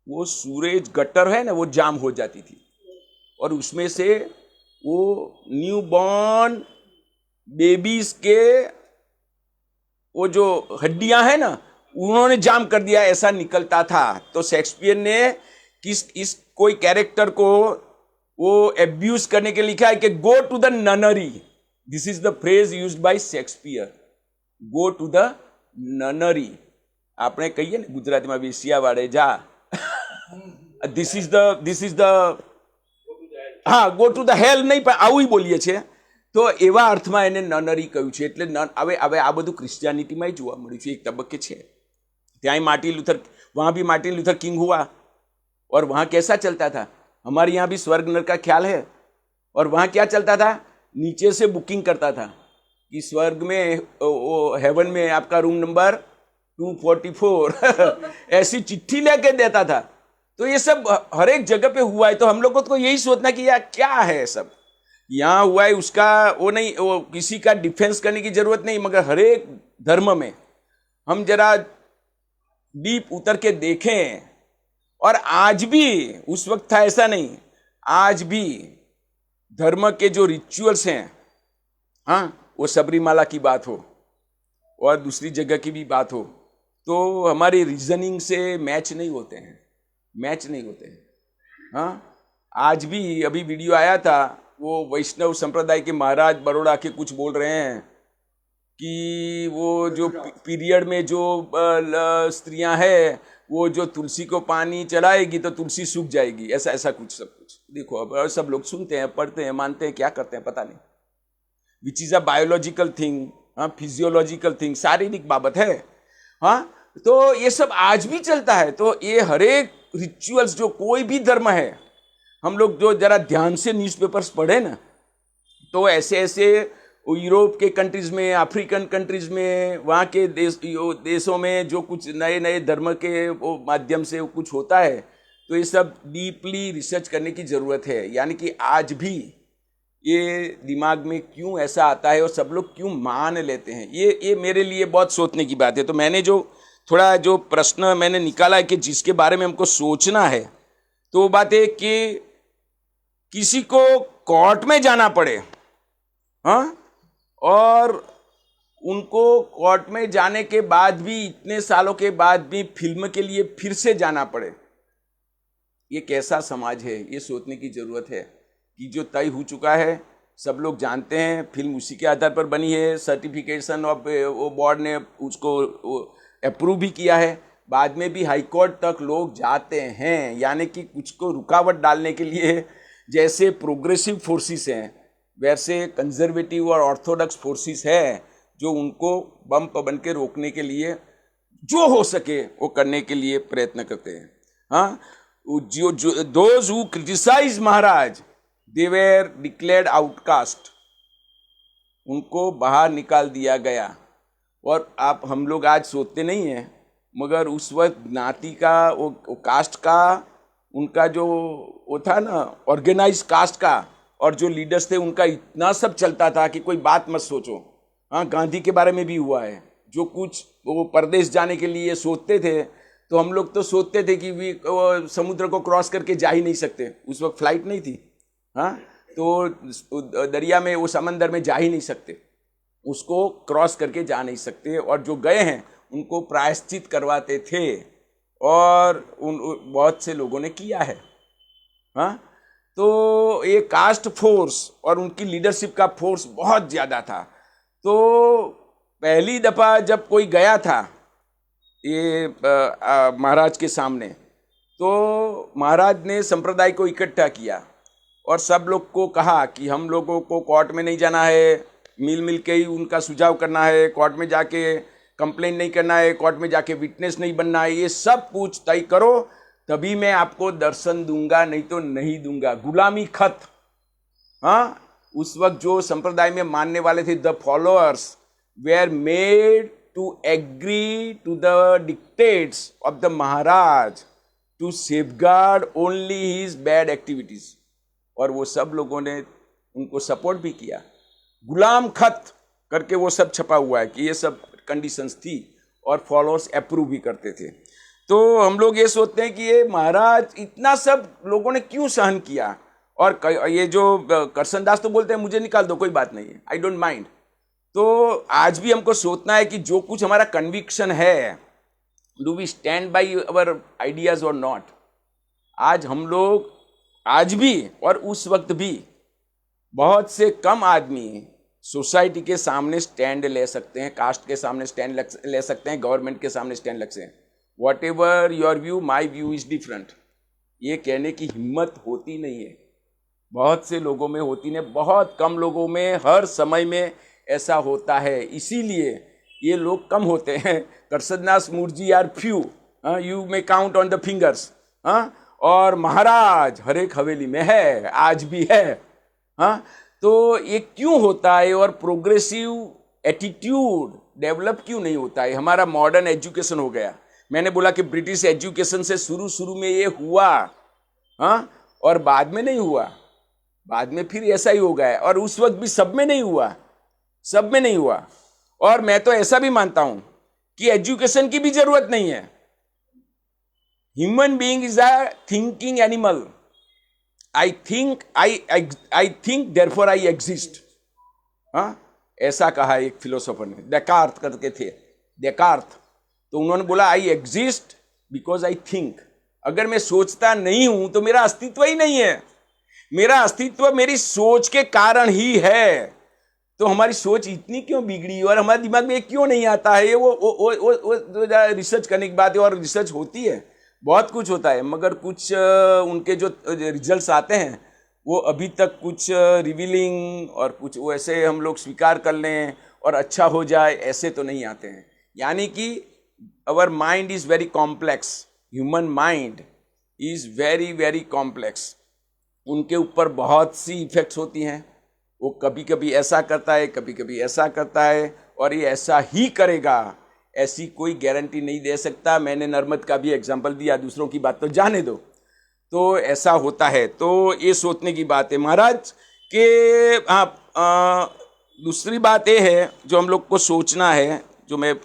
वो सूरेज गटर है ना, वो जाम हो जाती थी और उसमें से वो न्यू बॉर्न बेबीज के वो जो हड्डियां हैं ना, उन्होंने जाम कर दिया, ऐसा निकलता था। तो शेक्सपियर ने इस कोई कैरेक्टर को वो एब्यूज करने के लिखा है कि go to the nunnery. This is the phrase used by Shakespeare, go to the nunnery. आपने कहिए ना गुजराती में वेश्या वाड़े जा, दिस इज द हाँ, गो टू द हेल नहीं, પણ આવું બોલીએ છે। તો એવા અર્થમાં એને નનરી કહ્યું છે। એટલે હવે આ બધું ક્રિશ્ચિયાનિટીમાં જોવા મળ્યું છે, એક તબક્કે છે। ત્યાં मार्टिन लूथर, वहाँ भी मार्टिन लूथर किंग हुआ और वहाँ कैसा चलता था? हमारे यहाँ भी स्वर्ग नरक का ख्याल है और वहाँ क्या चलता था? नीचे से बुकिंग करता था कि स्वर्ग में वो हेवन में आपका रूम नंबर 244 ऐसी चिट्ठी लेके देता था। तो ये सब हर एक जगह पे हुआ है। तो हम लोगों को यही सोचना कि यार क्या है सब, यहाँ हुआ है उसका वो नहीं, वो किसी का डिफेंस करने की जरूरत नहीं, मगर हर एक धर्म में हम जरा डीप उतर के देखें, और आज भी उस वक्त था ऐसा नहीं, आज भी धर्म के जो रिचुअल्स हैं, हाँ, वो सबरीमाला की बात हो और दूसरी जगह की भी बात हो, तो हमारी रीजनिंग से मैच नहीं होते हैं, मैच नहीं होते हैं। हाँ, आज भी अभी वीडियो आया था, वो वैष्णव संप्रदाय के महाराज बड़ौदा के कुछ बोल रहे हैं कि वो जो पीरियड में जो स्त्रियां हैं, वो जो तुलसी को पानी चढ़ाएगी तो तुलसी सूख जाएगी, ऐसा ऐसा कुछ सब कुछ। देखो अब सब लोग सुनते हैं, पढ़ते हैं, मानते हैं, क्या करते हैं पता नहीं, which is a biological thing, हाँ, फिजियोलॉजिकल थिंग, शारीरिक बाबत है। हाँ, तो ये सब आज भी चलता है। तो ये हर एक रिचुअल्स जो कोई भी धर्म है, हम लोग जो जरा ध्यान से न्यूज़पेपर्स पढ़े ना, तो ऐसे ऐसे यूरोप के कंट्रीज में, अफ्रीकन कंट्रीज में, वहाँ के देशों में जो कुछ नए नए धर्म के वो माध्यम से कुछ होता है, तो ये सब डीपली रिसर्च करने की ज़रूरत है। यानी कि आज भी ये दिमाग में क्यों ऐसा आता है और सब लोग क्यों मान लेते हैं, ये मेरे लिए बहुत सोचने की बात है। तो मैंने जो थोड़ा जो प्रश्न मैंने निकाला है कि जिसके बारे में हमको सोचना है, तो वो बात है कि किसी को कोर्ट में जाना पड़े, हाँ, और उनको कोर्ट में जाने के बाद भी, इतने सालों के बाद भी फिल्म के लिए फिर से जाना पड़े, ये कैसा समाज है, ये सोचने की ज़रूरत है। कि जो तय हो चुका है सब लोग जानते हैं, फिल्म उसी के आधार पर बनी है, सर्टिफिकेशन ऑफ वो बोर्ड ने उसको अप्रूव भी किया है, बाद में भी हाई कोर्ट तक लोग जाते हैं। यानी कि कुछ को रुकावट डालने के लिए, जैसे प्रोग्रेसिव फोर्सेस हैं वैसे कंजर्वेटिव और ऑर्थोडॉक्स फोर्सेस है, जो उनको बम बन के रोकने के लिए जो हो सके वो करने के लिए प्रयत्न करते हैं। हाँ, जो those who criticise Maharaj, they were declared outcast, उनको बाहर निकाल दिया गया। और आप हम लोग आज सोचते नहीं हैं, मगर उस वक्त ज्ञाति का वो कास्ट का उनका जो वो था ना, ऑर्गेनाइज कास्ट का, और जो लीडर्स थे उनका इतना सब चलता था कि कोई बात मत सोचो। हाँ, गांधी के बारे में भी हुआ है, जो कुछ वो परदेश जाने के लिए सोचते थे, तो हम लोग तो सोचते थे कि वो समुद्र को क्रॉस करके जा ही नहीं सकते, उस वक्त फ्लाइट नहीं थी। हाँ, तो दरिया में, वो समंदर में जा ही नहीं सकते, उसको क्रॉस करके जा नहीं सकते, और जो गए हैं उनको प्रायश्चित करवाते थे, और बहुत से लोगों ने किया है। हाँ, तो ये कास्ट फोर्स और उनकी लीडरशिप का फोर्स बहुत ज़्यादा था। तो पहली दफ़ा जब कोई गया था ये महाराज के सामने, तो महाराज ने संप्रदाय को इकट्ठा किया और सब लोग को कहा कि हम लोगों को कोर्ट में नहीं जाना है, मिल के ही उनका सुझाव करना है, कोर्ट में जाके कंप्लेन नहीं करना है, कोर्ट में जाके विटनेस नहीं बनना है, ये सब कुछ तय करो, तभी मैं आपको दर्शन दूंगा, नहीं तो नहीं दूंगा। गुलामी खत। हाँ, उस वक्त जो संप्रदाय में मानने वाले थे, the followers were made to agree to the dictates of the Maharaj to safeguard only his bad activities, और वो सब लोगों ने उनको सपोर्ट भी किया। गुलाम खत करके वो सब छपा हुआ है कि ये सब कंडीशंस थी, और फॉलोअर्स अप्रूव भी करते थे। तो हम लोग ये सोचते हैं कि ये महाराज इतना सब लोगों ने क्यों सहन किया, और ये जो करसन दास तो बोलते हैं मुझे निकाल दो, कोई बात नहीं है, आई डोंट माइंड। तो आज भी हमको सोचना है कि जो कुछ हमारा कन्विक्शन है, do we stand by our ideas और नॉट। आज हम लोग, आज भी और उस वक्त भी, बहुत से कम आदमी सोसाइटी के सामने स्टैंड ले सकते हैं, कास्ट के सामने स्टैंड ले सकते हैं, गवर्नमेंट के सामने स्टैंड ले सकते हैं। What ever your view, my view is different, ये कहने की हिम्मत होती नहीं है, बहुत से लोगों में होती नहीं, बहुत कम लोगों में हर समय में ऐसा होता है, इसीलिए ये लोग कम होते हैं। Karsandas Murti are few, you may count on the fingers. और महाराज हर एक हवेली में है, आज भी है। हाँ, तो ये क्यों होता है, और प्रोग्रेसिव एटीट्यूड डेवलप क्यों नहीं होता है? हमारा मॉडर्न एजुकेशन हो गया। मैंने बोला कि ब्रिटिश एजुकेशन से शुरू में ये हुआ, हाँ, और बाद में नहीं हुआ। बाद में फिर ऐसा ही हो गया है, और उस वक्त भी सब में नहीं हुआ, सब में नहीं हुआ। और मैं तो ऐसा भी मानता हूं कि एजुकेशन की भी जरूरत नहीं है। Human being is a thinking animal. I think therefore I exist. हाँ, ऐसा कहा एक फिलोसोफर ने, डेकार्त करके थे, डेकार्त। तो उन्होंने बोला I exist because I think. अगर मैं सोचता नहीं हूं तो मेरा अस्तित्व ही नहीं है। मेरा अस्तित्व मेरी सोच के कारण ही है। तो हमारी सोच इतनी क्यों बिगड़ी और हमारे दिमाग में क्यों नहीं आता है, ये वो रिसर्च करने की बात है। और रिसर्च होती है, बहुत कुछ होता है, मगर कुछ उनके जो रिजल्ट्स आते हैं वो अभी तक कुछ रिवीलिंग और कुछ वैसे हम लोग स्वीकार कर लें और अच्छा हो जाए, ऐसे तो नहीं आते हैं। यानी कि our mind is very complex, human mind is very very complex. उनके ऊपर बहुत सी इफेक्ट्स होती हैं। वो कभी कभी ऐसा करता है, कभी कभी ऐसा करता है, और ये ऐसा ही करेगा, ऐसी कोई गारंटी नहीं दे सकता। मैंने नर्मद का भी एग्जाम्पल दिया, दूसरों की बात तो जाने दो। तो ऐसा होता है, तो ये सोचने की बात है महाराज के। दूसरी बात ये है जो हम लोग को सोचना है, जो मैं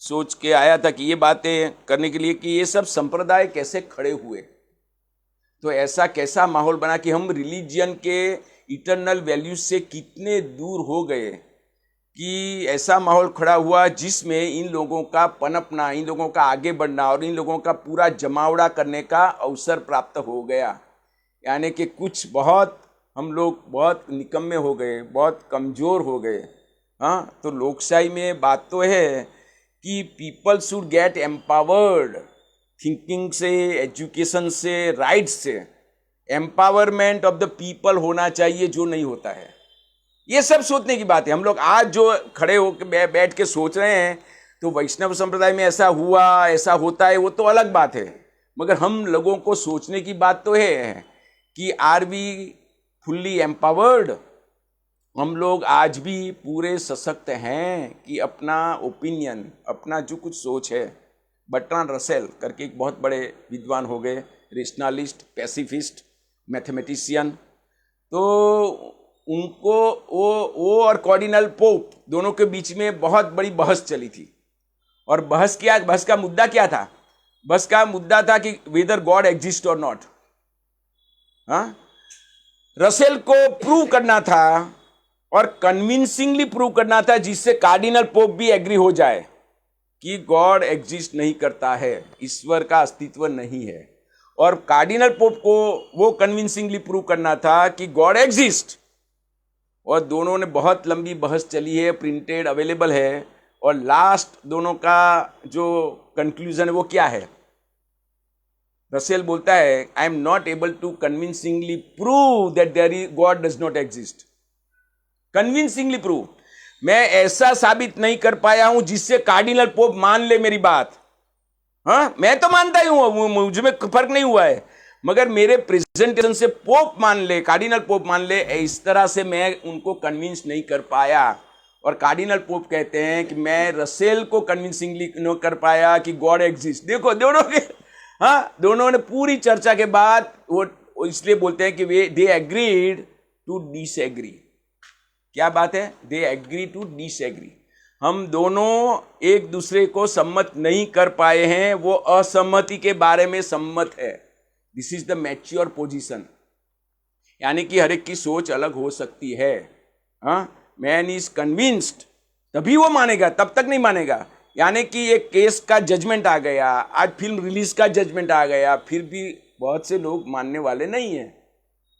सोच के आया था कि ये बातें करने के लिए, कि ये सब संप्रदाय कैसे खड़े हुए। तो ऐसा कैसा माहौल बना कि हम रिलीजियन के इटरनल वैल्यूज से कितने दूर हो गए, कि ऐसा माहौल खड़ा हुआ जिसमें इन लोगों का पनपना, इन लोगों का आगे बढ़ना और इन लोगों का पूरा जमावड़ा करने का अवसर प्राप्त हो गया। यानी कि कुछ बहुत हम लोग बहुत निकम्मे हो गए, बहुत कमज़ोर हो गए। हाँ, तो लोकशाही में बात तो है कि people should get empowered, thinking से, एजुकेशन से, राइट्स से। एम्पावरमेंट ऑफ द पीपल होना चाहिए, जो नहीं होता है। ये सब सोचने की बात है। हम लोग आज जो खड़े होकर बैठ के सोच रहे हैं, तो वैष्णव संप्रदाय में ऐसा हुआ, ऐसा होता है, वो तो अलग बात है। मगर हम लोगों को सोचने की बात तो है कि आर वी फुल्ली एम्पावर्ड। हम लोग आज भी पूरे सशक्त हैं कि अपना ओपिनियन, अपना जो कुछ सोच है। बर्ट्रांड रसेल करके एक बहुत बड़े विद्वान हो गए, रेशनलिस्ट, पैसिफिस्ट, मैथमेटिशियन। तो उनको वो और कार्डिनल पोप दोनों के बीच में बहुत बड़ी बहस चली थी। और बहस का मुद्दा क्या था? बहस का मुद्दा था कि वेदर गॉड एग्जिस्ट और नॉट। हाँ, रसेल को प्रूव करना था और कन्विंसिंगली प्रूव करना था, जिससे कार्डिनल पोप भी एग्री हो जाए कि गॉड एग्जिस्ट नहीं करता है, ईश्वर का अस्तित्व नहीं है। और कार्डिनल पोप को वो कन्विंसिंगली प्रूव करना था कि गॉड एग्जिस्ट। और दोनों ने बहुत लंबी बहस चली है, प्रिंटेड अवेलेबल है। और लास्ट दोनों का जो कंक्लूजन है वो क्या है? रसेल बोलता है, I am not able to convincingly prove that there is God does not exist. Convincingly prove, मैं ऐसा साबित नहीं कर पाया हूं जिससे कार्डिनल पोप मान ले मेरी बात। हाँ, मैं तो मानता ही हूं, मुझ में फर्क नहीं हुआ है, मगर मेरे प्रेजेंटेशन से पोप मान ले, कार्डिनल पोप मान ले, इस तरह से मैं उनको कन्विंस नहीं कर पाया। और कार्डिनल पोप कहते हैं कि मैं रसेल को कन्विंसिंगली न कर पाया कि गॉड एग्जिस्ट। देखो दोनों के, हाँ, दोनों ने पूरी चर्चा के बाद वो इसलिए बोलते हैं कि वे दे एग्रीड टू डिसएग्री। क्या बात है? They agree to disagree. हम दोनों एक दूसरे को सम्मत नहीं कर पाए हैं, वो असम्मति के बारे में सम्मत है। This is the mature position. यानी कि हर एक की सोच अलग हो सकती है। हाँ, मैन इज कन्विंस्ड, तभी वो मानेगा, तब तक नहीं मानेगा। यानी कि एक केस का जजमेंट आ गया, आज फिल्म रिलीज का जजमेंट आ गया, फिर भी बहुत से लोग मानने वाले नहीं है।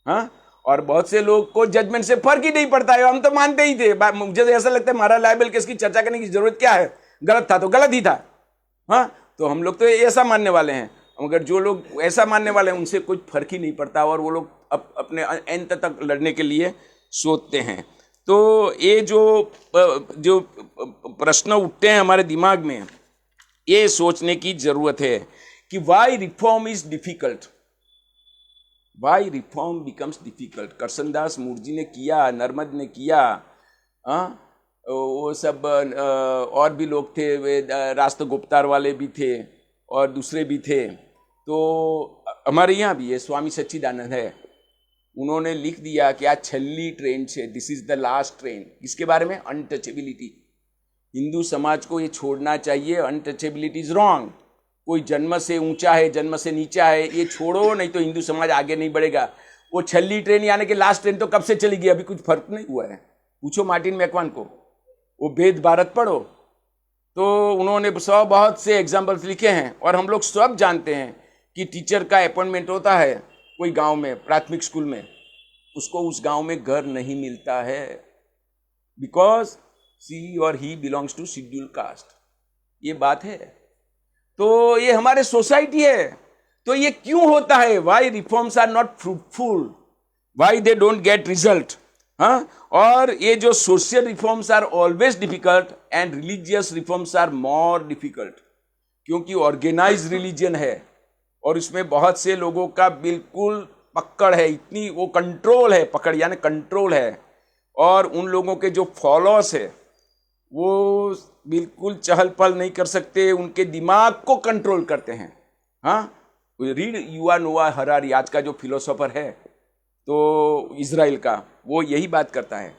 हाँ, और बहुत से लोग को जजमेंट से फर्क ही नहीं पड़ता है। हम तो मानते ही थे। मुझे तो ऐसा लगता है हमारा लायबल केस की चर्चा करने की जरूरत क्या है? गलत था तो गलत ही था। हाँ, तो हम लोग तो ऐसा मानने वाले हैं। मगर जो लोग ऐसा मानने वाले हैं उनसे कोई फर्क ही नहीं पड़ता, और वो लोग अपने अंत तक लड़ने के लिए सोचते हैं। तो ये जो प्रश्न उठते हैं हमारे दिमाग में, ये सोचने की जरूरत है कि why reform is difficult, why reform becomes difficult. Karsandas Murti ने किया, नर्मद ने किया, वो सब और भी लोग थे, वे राष्ट्रगुप्तार वाले भी थे और दूसरे भी थे। तो हमारे यहाँ भी ये स्वामी सच्चिदानंद है, उन्होंने लिख दिया कि आज छल्ली ट्रेन छे, this is the last train. किसके बारे में? अनटचेबिलिटी। हिंदू समाज को ये छोड़ना चाहिए। Untouchability is wrong. कोई जन्म से ऊंचा है, जन्म से नीचा है, ये छोड़ो, नहीं तो हिंदू समाज आगे नहीं बढ़ेगा। वो छल्ली ट्रेन यानी कि लास्ट ट्रेन तो कब से चली गई, अभी कुछ फर्क नहीं हुआ है। पूछो मार्टिन मैकवान को, वो वेद भारत पढ़ो, तो उन्होंने बहुत से एग्जाम्पल्स लिखे हैं। और हम लोग सब जानते हैं कि टीचर का अपॉइंटमेंट होता है कोई गांव में, प्राथमिक स्कूल में, उसको उस गांव में घर नहीं मिलता है, बिकॉज सी और he belongs to schedule caste. ये बात है। तो ये हमारे सोसाइटी है। तो ये क्यों होता है? Why reforms are not fruitful, why they don't get result. हाँ, और ये जो social reforms are always difficult and religious reforms are more difficult, क्योंकि ऑर्गेनाइज रिलीजन है और इसमें बहुत से लोगों का बिल्कुल पकड़ है, इतनी वो कंट्रोल है, पकड़ यानी कंट्रोल है। और उन लोगों के जो फॉलोअर्स है वो बिल्कुल चहल पहल नहीं कर सकते, उनके दिमाग को कंट्रोल करते हैं। हाँ, रीड युवा नोआ हरारी, आज का जो फिलोसोफर है तो इजराइल का, वो यही बात करता है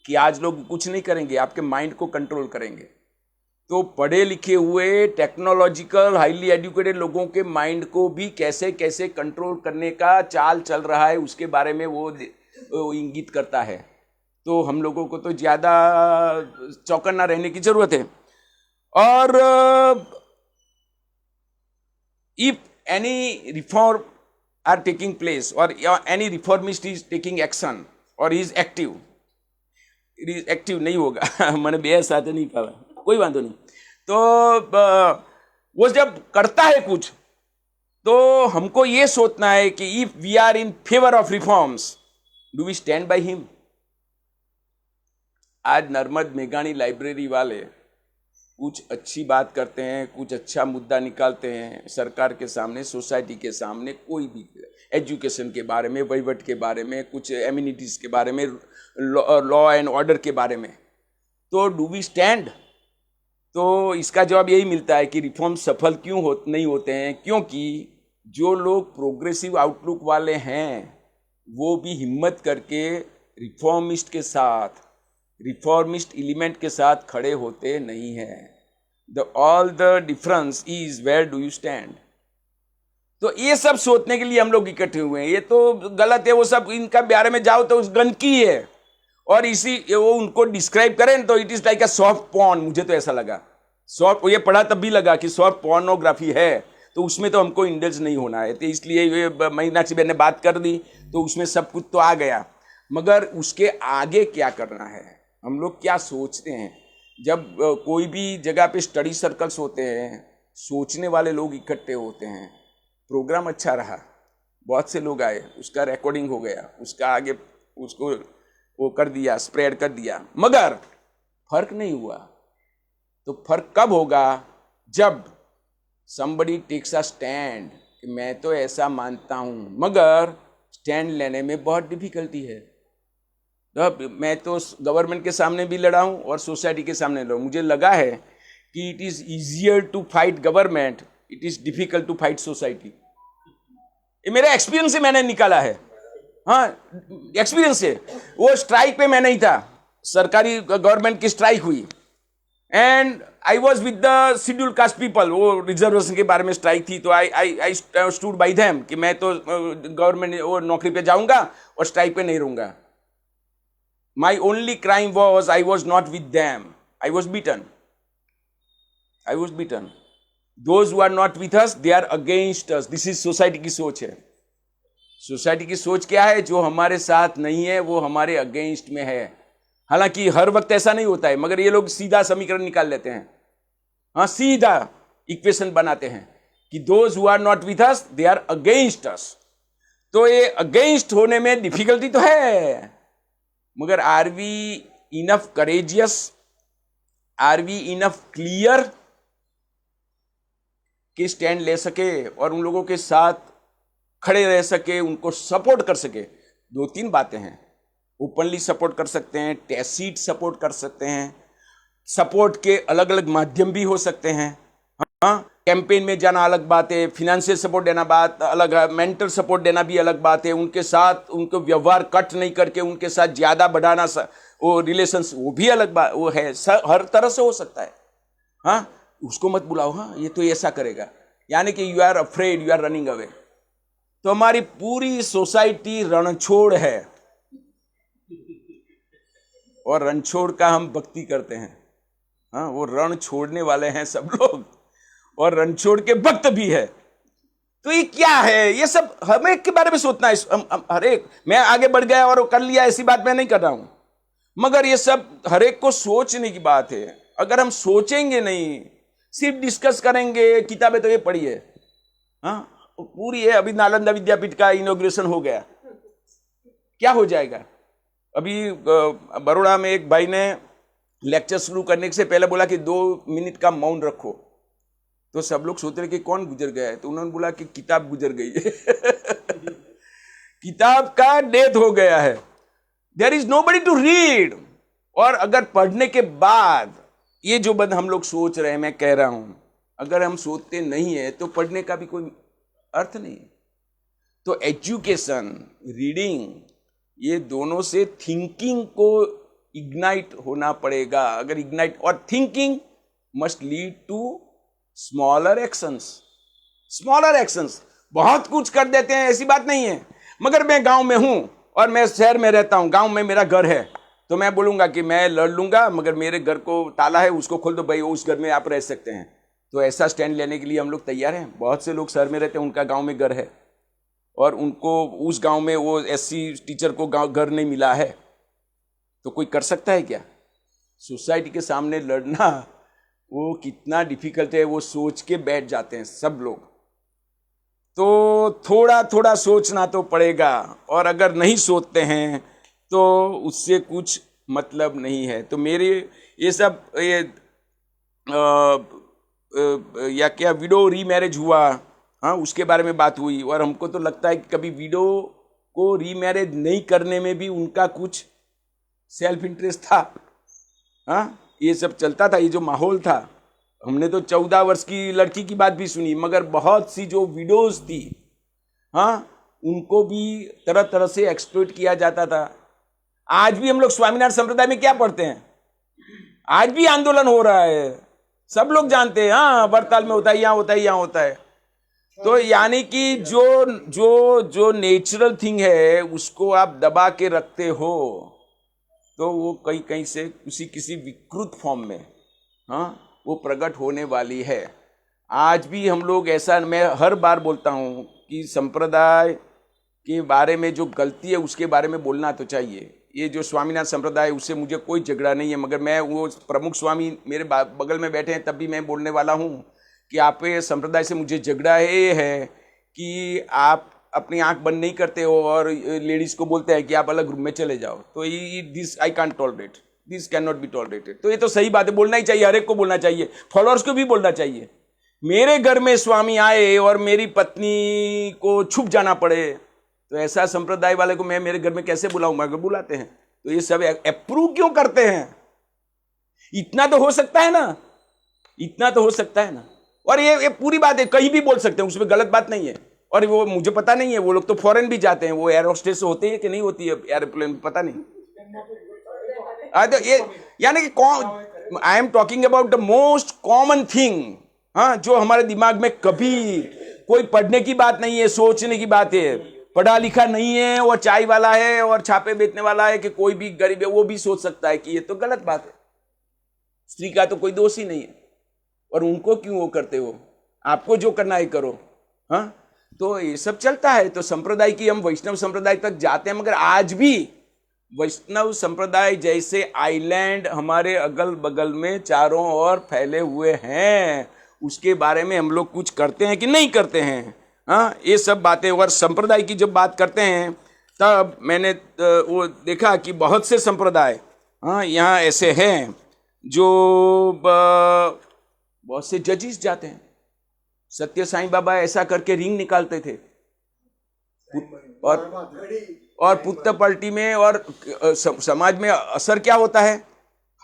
कि आज लोग कुछ नहीं करेंगे, आपके माइंड को कंट्रोल करेंगे। तो पढ़े लिखे हुए टेक्नोलॉजिकल हाईली एजुकेटेड लोगों के माइंड को भी कैसे कैसे कंट्रोल करने का चाल चल रहा है, उसके बारे में वो इंगित करता है। तो हम लोगों को तो ज़्यादा चौकन्ना रहने की जरूरत है। और if any reform are taking place or any reformist is taking action or is active, it is active नहीं होगा मैंने बेहद साथ नहीं पाया, कोई बात नहीं। तो वो जब करता है कुछ तो हमको ये सोचना है कि if we are in favor of reforms, do we stand by him? आज नर्मद मेघानी लाइब्रेरी वाले कुछ अच्छी बात करते हैं, कुछ अच्छा मुद्दा निकालते हैं सरकार के सामने, सोसाइटी के सामने, कोई भी एजुकेशन के बारे में, वहीवट के बारे में, कुछ एमिनिटीज़ के बारे में, लॉ एंड ऑर्डर के बारे में, तो डू वी स्टैंड? तो इसका जवाब यही मिलता है कि रिफॉर्म सफल क्यों नहीं होते हैं, क्योंकि जो लोग प्रोग्रेसिव आउटलुक वाले हैं वो भी हिम्मत करके रिफॉर्मिस्ट के साथ, रिफॉर्मिस्ट एलिमेंट के साथ खड़े होते नहीं हैं। All the difference is where do you stand. तो ये सब सोचने के लिए हम लोग इकट्ठे हुए हैं। ये तो गलत है, वो सब इनका बारे में जाओ तो गंदगी है, और इसी वो उनको डिस्क्राइब करें तो it is like a soft porn. मुझे तो ऐसा लगा, सॉफ्ट, ये पढ़ा तब भी लगा कि सॉफ्ट पॉर्नोग्राफी है, तो उसमें तो हमको इंडल्ज नहीं होना है। तो इसलिए ये मीनाक्षी बहन ने बात कर दी तो उसमें सब कुछ तो आ गया, मगर उसके आगे क्या करना है, हम लोग क्या सोचते हैं। जब कोई भी जगह पे स्टडी सर्कल्स होते हैं, सोचने वाले लोग इकट्ठे होते हैं, प्रोग्राम अच्छा रहा, बहुत से लोग आए, उसका रिकॉर्डिंग हो गया, उसका आगे उसको वो कर दिया, स्प्रेड कर दिया, मगर फर्क नहीं हुआ। तो फर्क कब होगा? जब somebody takes a stand कि मैं तो ऐसा मानता हूँ, मगर स्टैंड लेने में बहुत डिफिकल्टी है। तो मैं तो गवर्नमेंट के सामने भी लड़ा हूँ और सोसाइटी के सामने लड़ा हूँ। मुझे लगा है कि it is easier to fight government, it is difficult to fight society. ये मेरा एक्सपीरियंस से मैंने निकाला है। हाँ, एक्सपीरियंस से। वो स्ट्राइक पे मैं नहीं था, सरकारी गवर्नमेंट की स्ट्राइक हुई and I was with the schedule caste people. वो रिजर्वेशन के बारे में स्ट्राइक थी, तो आई स्टूड बाई देम कि मैं तो गवर्नमेंट वो नौकरी पे जाऊंगा और स्ट्राइक पे नहीं रहूंगा। My only crime was I was not with them. I was beaten. I was beaten. Those who are not with us, they are against us. This is society की सोच है। सोसाइटी की सोच क्या है? जो हमारे साथ नहीं है वो हमारे अगेंस्ट में है। हालांकि हर वक्त ऐसा नहीं होता है, मगर ये लोग सीधा समीकरण निकाल लेते हैं। हाँ, सीधा इक्वेशन बनाते हैं कि those who are not with us, they are against us. तो ये अगेंस्ट होने में डिफिकल्टी तो है, मगर are we enough courageous, are we enough clear कि स्टैंड ले सके और उन लोगों के साथ खड़े रह सके, उनको सपोर्ट कर सके। दो तीन बातें हैं, ओपनली सपोर्ट कर सकते हैं, टैसिट सपोर्ट कर सकते हैं, सपोर्ट के अलग अलग माध्यम भी हो सकते हैं। हाँ, कैंपेन में जाना अलग बात है, फिनेंशियल सपोर्ट देना बात अलग है, मेंटल सपोर्ट देना भी अलग बात है, उनके साथ उनको व्यवहार कट नहीं करके उनके साथ ज़्यादा बढ़ाना वो रिलेशंस, वो भी अलग बात, वो है हर तरह से हो सकता है। हाँ, उसको मत बुलाओ, हाँ ये तो ऐसा करेगा, यानी कि you are afraid, you are running away. तो हमारी पूरी सोसाइटी रणछोड़ है और रणछोड़ का हम भक्ति करते हैं। हाँ, वो रण छोड़ने वाले हैं सब लोग और रणछोड़ के भक्त भी है। तो ये क्या है, ये सब हमें के बारे में सोचना है। हर एक, मैं आगे बढ़ गया और कर लिया, ऐसी बात मैं नहीं कर रहा हूं, मगर ये सब हर एक को सोचने की बात है। अगर हम सोचेंगे नहीं, सिर्फ डिस्कस करेंगे, किताबें तो ये पढ़ी है, हाँ पूरी है। अभी नालंदा विद्यापीठ का इनॉग्रेशन हो गया, क्या हो जाएगा? अभी बड़ौदा में एक भाई ने लेक्चर शुरू करने से पहले बोला कि 2 मिनट का मौन रखो, तो सब लोग सोच रहे कि कौन गुजर गया है, तो उन्होंने बोला कि किताब गुजर गई है। किताब का डेथ हो गया है, there is nobody to read. और अगर पढ़ने के बाद ये जो बंद हम लोग सोच रहे हैं, मैं कह रहा हूं, अगर हम सोचते नहीं है तो पढ़ने का भी कोई अर्थ नहीं है। तो एजुकेशन, रीडिंग, ये दोनों से थिंकिंग को इग्नाइट होना पड़ेगा। अगर इग्नाइट, और thinking must lead to smaller actions. Smaller actions बहुत कुछ कर देते हैं, ऐसी बात नहीं है, मगर मैं गांव में हूं और मैं शहर में रहता हूं, गांव में मेरा घर है, तो मैं बोलूंगा कि मैं लड़ लूंगा, मगर मेरे घर को ताला है, उसको खोल दो भाई, उस घर में आप रह सकते हैं। तो ऐसा स्टैंड लेने के लिए हम लोग तैयार हैं। बहुत से लोग शहर में रहते हैं, उनका गांव में घर है और उनको उस गांव में वो एससी टीचर को घर नहीं मिला है, तो कोई कर सकता है क्या? सोसाइटी के सामने लड़ना वो कितना डिफिकल्ट है, वो सोच के बैठ जाते हैं सब लोग। तो थोड़ा थोड़ा सोचना तो पड़ेगा, और अगर नहीं सोचते हैं तो उससे कुछ मतलब नहीं है। तो मेरे ये सब या क्या विडो रीमैरिज हुआ, हाँ उसके बारे में बात हुई, और हमको तो लगता है कि कभी विडो को रीमैरिज नहीं करने में भी उनका कुछ सेल्फ इंटरेस्ट था। हाँ, ये सब चलता था, ये जो माहौल था। हमने तो 14 वर्ष की लड़की की बात भी सुनी, मगर बहुत सी जो विडोज थी, हाँ उनको भी तरह तरह से एक्सप्लॉइट किया जाता था। आज भी हम लोग स्वामीनारायण संप्रदाय में क्या पढ़ते हैं, आज भी आंदोलन हो रहा है, सब लोग जानते हैं। हाँ, वरताल में होता है, यहाँ होता है, यहाँ होता है। तो यानी कि जो जो जो नेचुरल थिंग है उसको आप दबा के रखते हो, तो वो कहीं कहीं से किसी विकृत फॉर्म में, हाँ वो प्रकट होने वाली है। आज भी हम लोग ऐसा, मैं हर बार बोलता हूँ कि संप्रदाय के बारे में जो गलती है उसके बारे में बोलना तो चाहिए। ये जो स्वामीनाथ संप्रदाय, उससे मुझे कोई झगड़ा नहीं है, मगर मैं वो प्रमुख स्वामी मेरे बगल में बैठे हैं, तब भी मैं बोलने वाला हूँ कि आप संप्रदाय से मुझे झगड़ा है कि आप अपनी आंख बंद नहीं करते हो और लेडीज को बोलते हैं कि आप अलग रूम में चले जाओ। तो this I can't tolerate, this can not be tolerated. तो ये तो सही बात है, बोलना ही चाहिए, हर एक को बोलना चाहिए, फॉलोअर्स को भी बोलना चाहिए। मेरे घर में स्वामी आए और मेरी पत्नी को छुप जाना पड़े, तो ऐसा संप्रदाय वाले को मैं मेरे घर में कैसे बुलाऊंगा? अगर बुलाते हैं तो ये सब अप्रूव क्यों करते हैं? इतना तो हो सकता है ना, इतना तो हो सकता है ना। और ये पूरी बात है, कहीं भी बोल सकते हैं, उसमें गलत बात नहीं है। और वो मुझे पता नहीं है, वो लोग तो फॉरेन भी जाते हैं, वो एयर होस्टेस होते हैं कि नहीं होती है एयरप्लेन, पता नहीं। तो ये यानी कि I am talking about the most common thing, हाँ जो हमारे दिमाग में कभी कोई पढ़ने की बात नहीं है, सोचने की बात है। पढ़ा लिखा नहीं है और चाय वाला है और छापे बेचने वाला है कि कोई भी गरीब है, वो भी सोच सकता है कि ये तो गलत बात है, स्त्री का तो कोई दोष ही नहीं है, और उनको क्यों वो करते हो? आपको जो करना है करो। हाँ, तो ये सब चलता है। तो संप्रदाय की, हम वैष्णव संप्रदाय तक जाते हैं, मगर आज भी वैष्णव संप्रदाय जैसे आइलैंड हमारे अगल बगल में चारों ओर फैले हुए हैं, उसके बारे में हम लोग कुछ करते हैं कि नहीं करते हैं? हाँ, ये सब बातें। और संप्रदाय की जब बात करते हैं तब मैंने वो देखा कि बहुत से संप्रदाय, हाँ यहाँ ऐसे हैं जो बहुत से जजिस जाते हैं। सत्य साईं बाबा ऐसा करके रिंग निकालते थे, और पुत्तपल्टी में, और समाज में असर क्या होता है?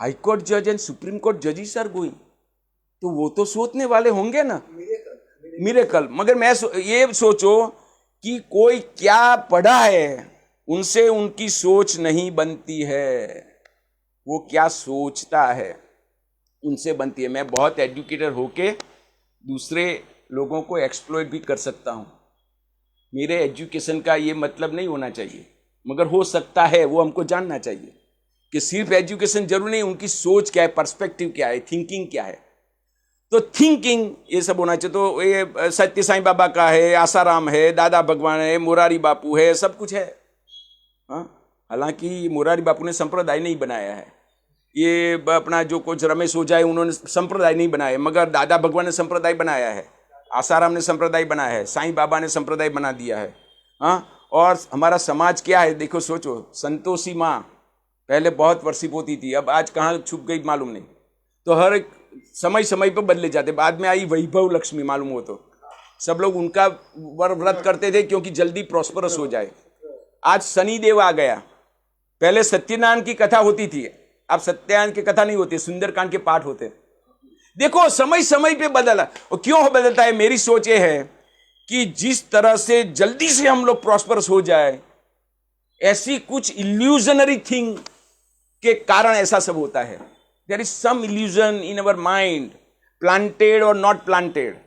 हाई कोर्ट जज and supreme court जजिस are going, तो वो तो सोचने वाले होंगे ना। मिरेकल। मगर मैं ये सोचो कि कोई क्या पढ़ा है उनसे उनकी सोच नहीं बनती है, वो क्या सोचता है उनसे बनती है। मैं बहुत एजुकेटेड होके दूसरे लोगों को एक्सप्लॉइट भी कर सकता हूँ, मेरे एजुकेशन का ये मतलब नहीं होना चाहिए, मगर हो सकता है। वो हमको जानना चाहिए कि सिर्फ एजुकेशन जरूरी नहीं, उनकी सोच क्या है, पर्सपेक्टिव क्या है, थिंकिंग क्या है। तो थिंकिंग ये सब होना चाहिए। तो ये सत्य साईं बाबा का है, आसाराम है, दादा भगवान है, मोरारी बापू है, सब कुछ है। हाँ, हालांकि मोरारी बापू ने संप्रदाय नहीं बनाया है, ये अपना जो कुछ रमेश हो जाए उन्होंने संप्रदाय नहीं बनाया, मगर दादा भगवान ने संप्रदाय बनाया है, आसाराम ने संप्रदाय बनाया है, साईं बाबा ने संप्रदाय बना दिया है। हाँ, और हमारा समाज क्या है देखो, सोचो, संतोषी माँ पहले बहुत वर्षिप होती थी, अब आज कहाँ छुप गई मालूम नहीं। तो हर एक समय समय पर बदले जाते। बाद में आई वैभव लक्ष्मी, मालूम हो तो सब लोग उनका व्रत करते थे क्योंकि जल्दी प्रॉस्परस हो जाए। आज शनिदेव आ गया, पहले सत्यनारायण की कथा होती थी, अब सत्यनारायण की कथा नहीं होती, सुंदरकांड के पाठ होते। देखो समय समय पे बदला। और क्यों बदलता है? मेरी सोच ये है कि जिस तरह से जल्दी से हम लोग प्रॉस्परस हो जाए, ऐसी कुछ इल्यूजनरी थिंग के कारण ऐसा सब होता है। There is some illusion in our mind, planted और नॉट प्लांटेड।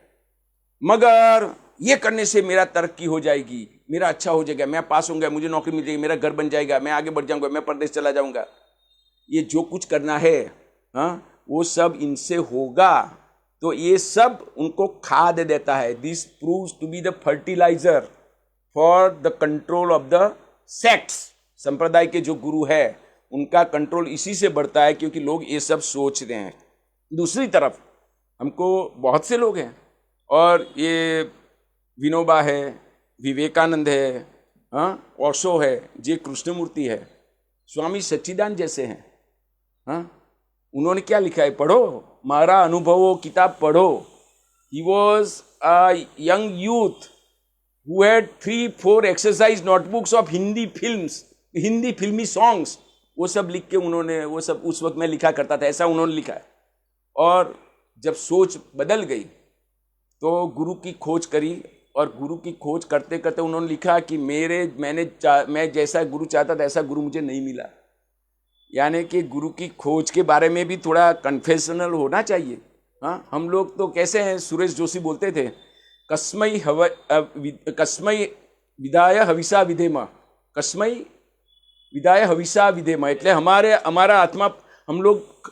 मगर ये करने से मेरा तरक्की हो जाएगी, मेरा अच्छा हो जाएगा, मैं पास होऊंगा, मुझे नौकरी मिल जाएगी, मेरा घर बन जाएगा, मैं आगे बढ़ जाऊंगा, मैं परदेश चला जाऊंगा, ये जो कुछ करना है, हाँ, वो सब इनसे होगा। तो ये सब उनको खाद देता है। This proves to be the fertiliser for the control of the sects. संप्रदाय के जो गुरु है उनका कंट्रोल इसी से बढ़ता है क्योंकि लोग ये सब सोचते हैं। दूसरी तरफ हमको बहुत से लोग हैं, और ये विनोबा है, विवेकानंद है, हाँ, ओशो है, जे कृष्णमूर्ति है, स्वामी सच्चिदानंद जैसे हैं। हाँ, उन्होंने क्या लिखा है, पढ़ो, मारा अनुभवो किताब पढ़ो। He was a young youth who had 3-4 exercise notebooks of Hindi films, Hindi फिल्मी सॉन्ग्स, वो सब लिख के उन्होंने, वो सब उस वक्त में लिखा करता था, ऐसा उन्होंने लिखा है। और जब सोच बदल गई तो गुरु की खोज करी, और गुरु की खोज करते करते उन्होंने लिखा कि मैं जैसा गुरु चाहता था ऐसा गुरु मुझे नहीं मिला। यानी कि गुरु की खोज के बारे में भी थोड़ा कन्फेशनल होना चाहिए। हाँ, हम लोग तो कैसे हैं, सुरेश जोशी बोलते थे, कस्मई विदाय हविषा विधेम, कस्मई विदाय हविषा विधेम। એટલે हमारा आत्मा, हम लोग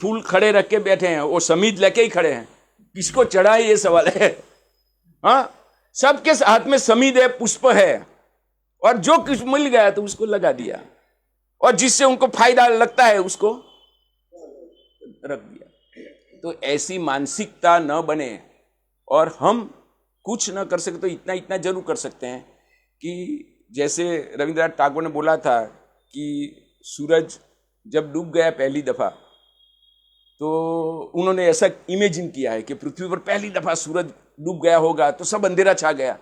फूल खड़े रख के बैठे हैं, वो समीध लेके ही खड़े हैं, किसको चढ़ाए ये सवाल है। हाँ, सबके हाथ में समीध है, पुष्प है, और जो कुछ मिल गया तो उसको लगा दिया, और जिससे उनको फायदा लगता है उसको रख दिया। तो ऐसी मानसिकता न बने, और हम कुछ न कर सके तो इतना जरूर कर सकते हैं कि जैसे रविंद्रनाथ टैगोर ने बोला था कि सूरज जब डूब गया पहली दफा, तो उन्होंने ऐसा इमेजिन किया है कि पृथ्वी पर पहली दफा सूरज डूब गया होगा तो सब अंधेरा छा गया,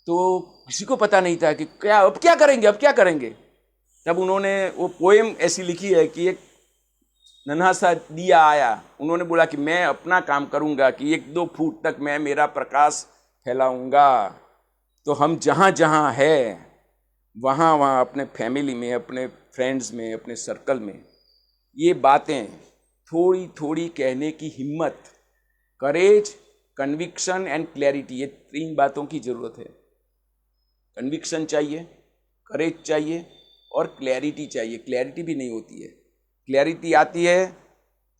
तो किसी को पता नहीं था कि अब क्या करेंगे। तब उन्होंने वो पोएम ऐसी लिखी है कि एक नन्हा सा दिया आया, उन्होंने बोला कि मैं अपना काम करूंगा कि 1-2 फुट तक मैं मेरा प्रकाश फैलाऊंगा। तो हम जहाँ जहाँ है वहाँ अपने फैमिली में, अपने फ्रेंड्स में, अपने सर्कल में ये बातें थोड़ी थोड़ी कहने की हिम्मत, करेज, कन्विक्शन एंड क्लैरिटी, ये 3 बातों की ज़रूरत है। कन्विक्शन चाहिए, करेज चाहिए, और क्लैरिटी चाहिए। क्लैरिटी भी नहीं होती है, क्लैरिटी आती है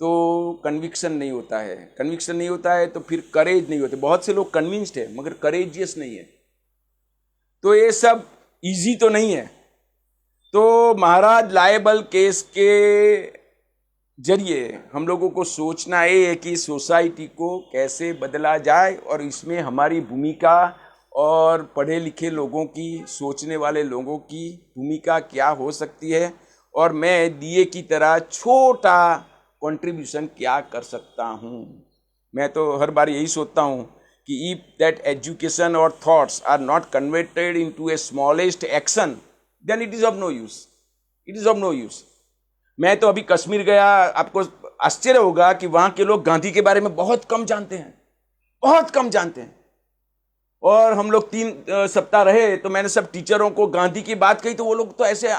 तो कन्विक्शन नहीं होता है, कन्विक्शन नहीं होता है तो फिर करेज नहीं होते। बहुत से लोग कन्विंस्ड है मगर करेजियस नहीं है, तो ये सब इजी तो नहीं है। तो महाराज लायबल केस के जरिए हम लोगों को सोचना ये है कि सोसाइटी को कैसे बदला जाए, और इसमें हमारी भूमिका और पढ़े लिखे लोगों की, सोचने वाले लोगों की भूमिका क्या हो सकती है, और मैं दिए की तरह छोटा कंट्रीब्यूशन क्या कर सकता हूँ। मैं तो हर बार यही सोचता हूँ कि इफ दैट एजुकेशन और thoughts are not converted into a smallest action then it is of no use, it is of no use. मैं तो अभी कश्मीर गया, आपको आश्चर्य होगा कि वहाँ के लोग गांधी के बारे में बहुत कम जानते हैं। बहुत कम जानते हैं। और हम लोग 3 सप्ताह रहे तो मैंने सब टीचरों को गांधी की बात कही तो वो लोग तो ऐसे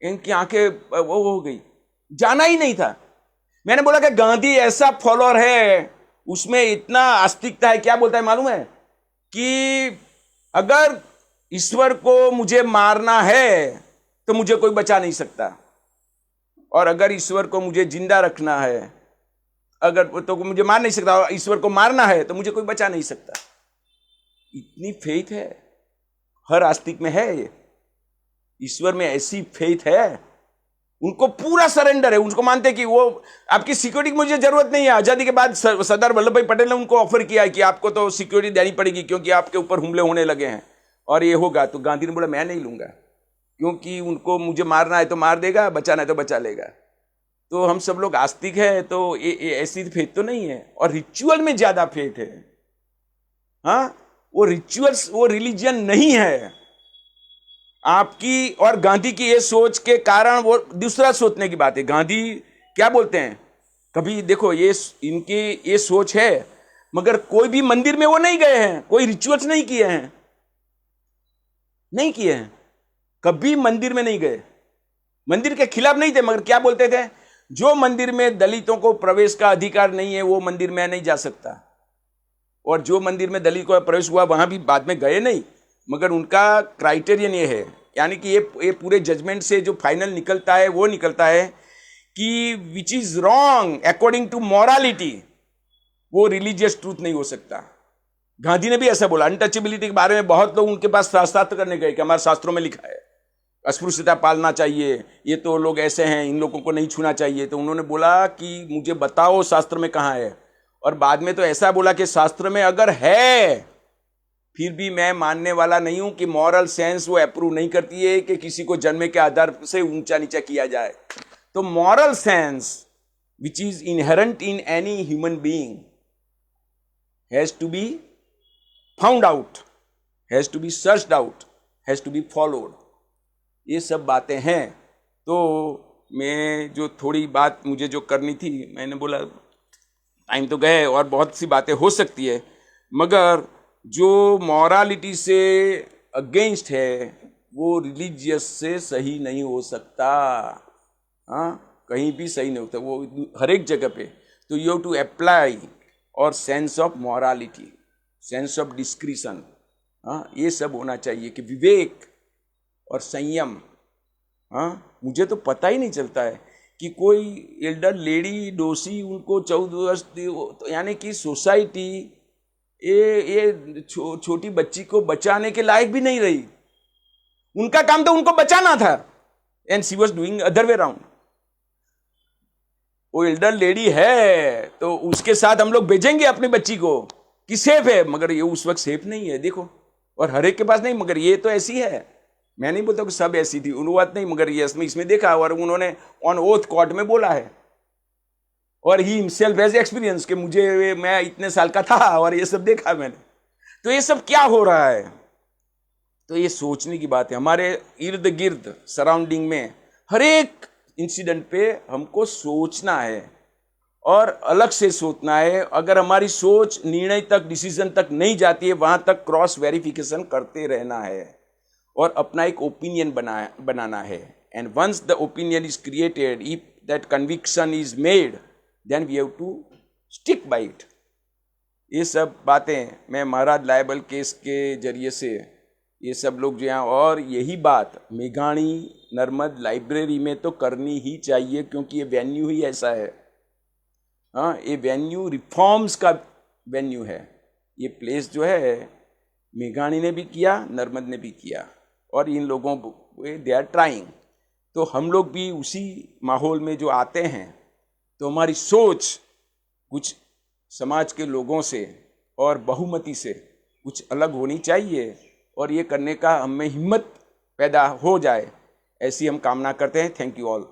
इनकी आंखें वो हो गई, जाना ही नहीं था। मैंने बोला कि गांधी ऐसा फॉलोअर है, उसमें इतना आस्तिकता है, क्या बोलता है मालूम है कि अगर ईश्वर को मुझे मारना है तो मुझे कोई बचा नहीं सकता, और अगर ईश्वर को मुझे जिंदा रखना है, अगर तो मुझे मार नहीं सकता, और ईश्वर को मारना है तो मुझे कोई बचा नहीं सकता। इतनी फेथ है, हर आस्तिक में है ये, ईश्वर में ऐसी फेथ है, उनको पूरा सरेंडर है। उनको मानते हैं कि वो आपकी सिक्योरिटी की मुझे जरूरत नहीं है। आजादी के बाद सरदार वल्लभ भाई पटेल ने उनको ऑफर किया है कि आपको तो सिक्योरिटी देनी पड़ेगी क्योंकि आपके ऊपर हमले होने लगे हैं और ये होगा। तो गांधी ने बोला मैं नहीं लूंगा, क्योंकि उनको मुझे मारना है तो मार देगा, बचाना है तो बचा लेगा। तो हम सब लोग आस्तिक है तो ये ऐसी फेथ तो नहीं है, और रिचुअल में ज्यादा फेथ है। हाँ, वो रिचुअल्स, वो रिलीजन नहीं है आपकी। और गांधी की ये सोच के कारण वो दूसरा सोचने की बात है। गांधी क्या बोलते हैं, कभी देखो ये इनकी ये सोच है, मगर कोई भी मंदिर में वो नहीं गए हैं, कोई रिचुअल्स नहीं किए हैं, नहीं किए हैं, कभी मंदिर में नहीं गए, मंदिर के खिलाफ नहीं थे। मगर क्या बोलते थे, जो मंदिर में दलितों को प्रवेश का अधिकार नहीं है वो मंदिर में नहीं जा सकता। और जो मंदिर में दलित को प्रवेश हुआ वहां भी बाद में गए नहीं, मगर उनका क्राइटेरियन ये है, यानी कि ये पूरे जजमेंट से जो फाइनल निकलता है वो निकलता है कि which is wrong according to morality, वो रिलीजियस ट्रूथ नहीं हो सकता। गांधी ने भी ऐसा बोला। अनटचेबिलिटी के बारे में बहुत लोग उनके पास शास्त्र करने गए कि हमारे शास्त्रों में लिखा है अस्पृश्यता पालना चाहिए, ये तो लोग ऐसे हैं, इन लोगों को नहीं छूना चाहिए। तो उन्होंने बोला कि मुझे बताओ शास्त्र में कहाँ है। और बाद में तो ऐसा बोला कि शास्त्र में अगर है फिर भी मैं मानने वाला नहीं हूं कि मॉरल सेंस वो अप्रूव नहीं करती है कि किसी को जन्म के आधार से ऊंचा नीचा किया जाए। तो moral sense which is inherent in any human being has to be found out, has to be searched out, has to be followed. ये सब बातें हैं। तो मैं जो थोड़ी बात मुझे जो करनी थी, मैंने बोला टाइम तो गए और बहुत सी बातें हो सकती है, मगर जो मॉरालिटी से अगेंस्ट है वो रिलीजियस से सही नहीं हो सकता। हाँ, कहीं भी सही नहीं होता वो, हर एक जगह पे। तो यू हैव टू अप्लाई और sense of morality, sense of discretion, हाँ, ये सब होना चाहिए कि विवेक और संयम। हाँ, मुझे तो पता ही नहीं चलता है कि कोई एल्डर लेडी डोसी उनको 14 वर्ष, तो यानी कि सोसाइटी ये छोटी बच्ची को बचाने के लायक भी नहीं रही। उनका काम तो उनको बचाना था, and she was doing other way round. वो एल्डर लेडी है तो उसके साथ हम लोग भेजेंगे अपनी बच्ची को कि सेफ है, मगर ये उस वक्त सेफ नहीं है। देखो, और हर एक के पास नहीं, मगर ये तो ऐसी है। मैं नहीं बोलता कि सब ऐसी थी, उन बात नहीं, मगर ये इसमें देखा और उन्होंने ऑन ओथ कोर्ट में बोला है। और ही हिमसेल्फ हैज एक्सपीरियंस कि मैं इतने साल का था और ये सब देखा मैंने। तो ये सब क्या हो रहा है, तो ये सोचने की बात है। हमारे इर्द गिर्द सराउंडिंग में हर एक इंसिडेंट पे हमको सोचना है और अलग से सोचना है। अगर हमारी सोच निर्णय तक, डिसीजन तक नहीं जाती है, वहां तक क्रॉस वेरिफिकेशन करते रहना है और अपना एक ओपिनियन बनाना है। And once the opinion is created, if that conviction is made, then we have to stick by it. ये सब बातें मैं महाराज लायबल केस के जरिए से ये सब लोग जो हैं, और यही बात मेघाणी नर्मद लाइब्रेरी में तो करनी ही चाहिए क्योंकि ये वेन्यू ही ऐसा है। हाँ, ये वेन्यू रिफॉर्म्स का वेन्यू है। ये प्लेस जो है मेघाणी ने भी किया, नर्मद ने भी किया, और इन लोगों दे आर ट्राइंग। तो हम लोग भी उसी माहौल में जो आते हैं, तो हमारी सोच कुछ समाज के लोगों से और बहुमती से कुछ अलग होनी चाहिए, और ये करने का हमें हिम्मत पैदा हो जाए, ऐसी हम कामना करते हैं। Thank you all.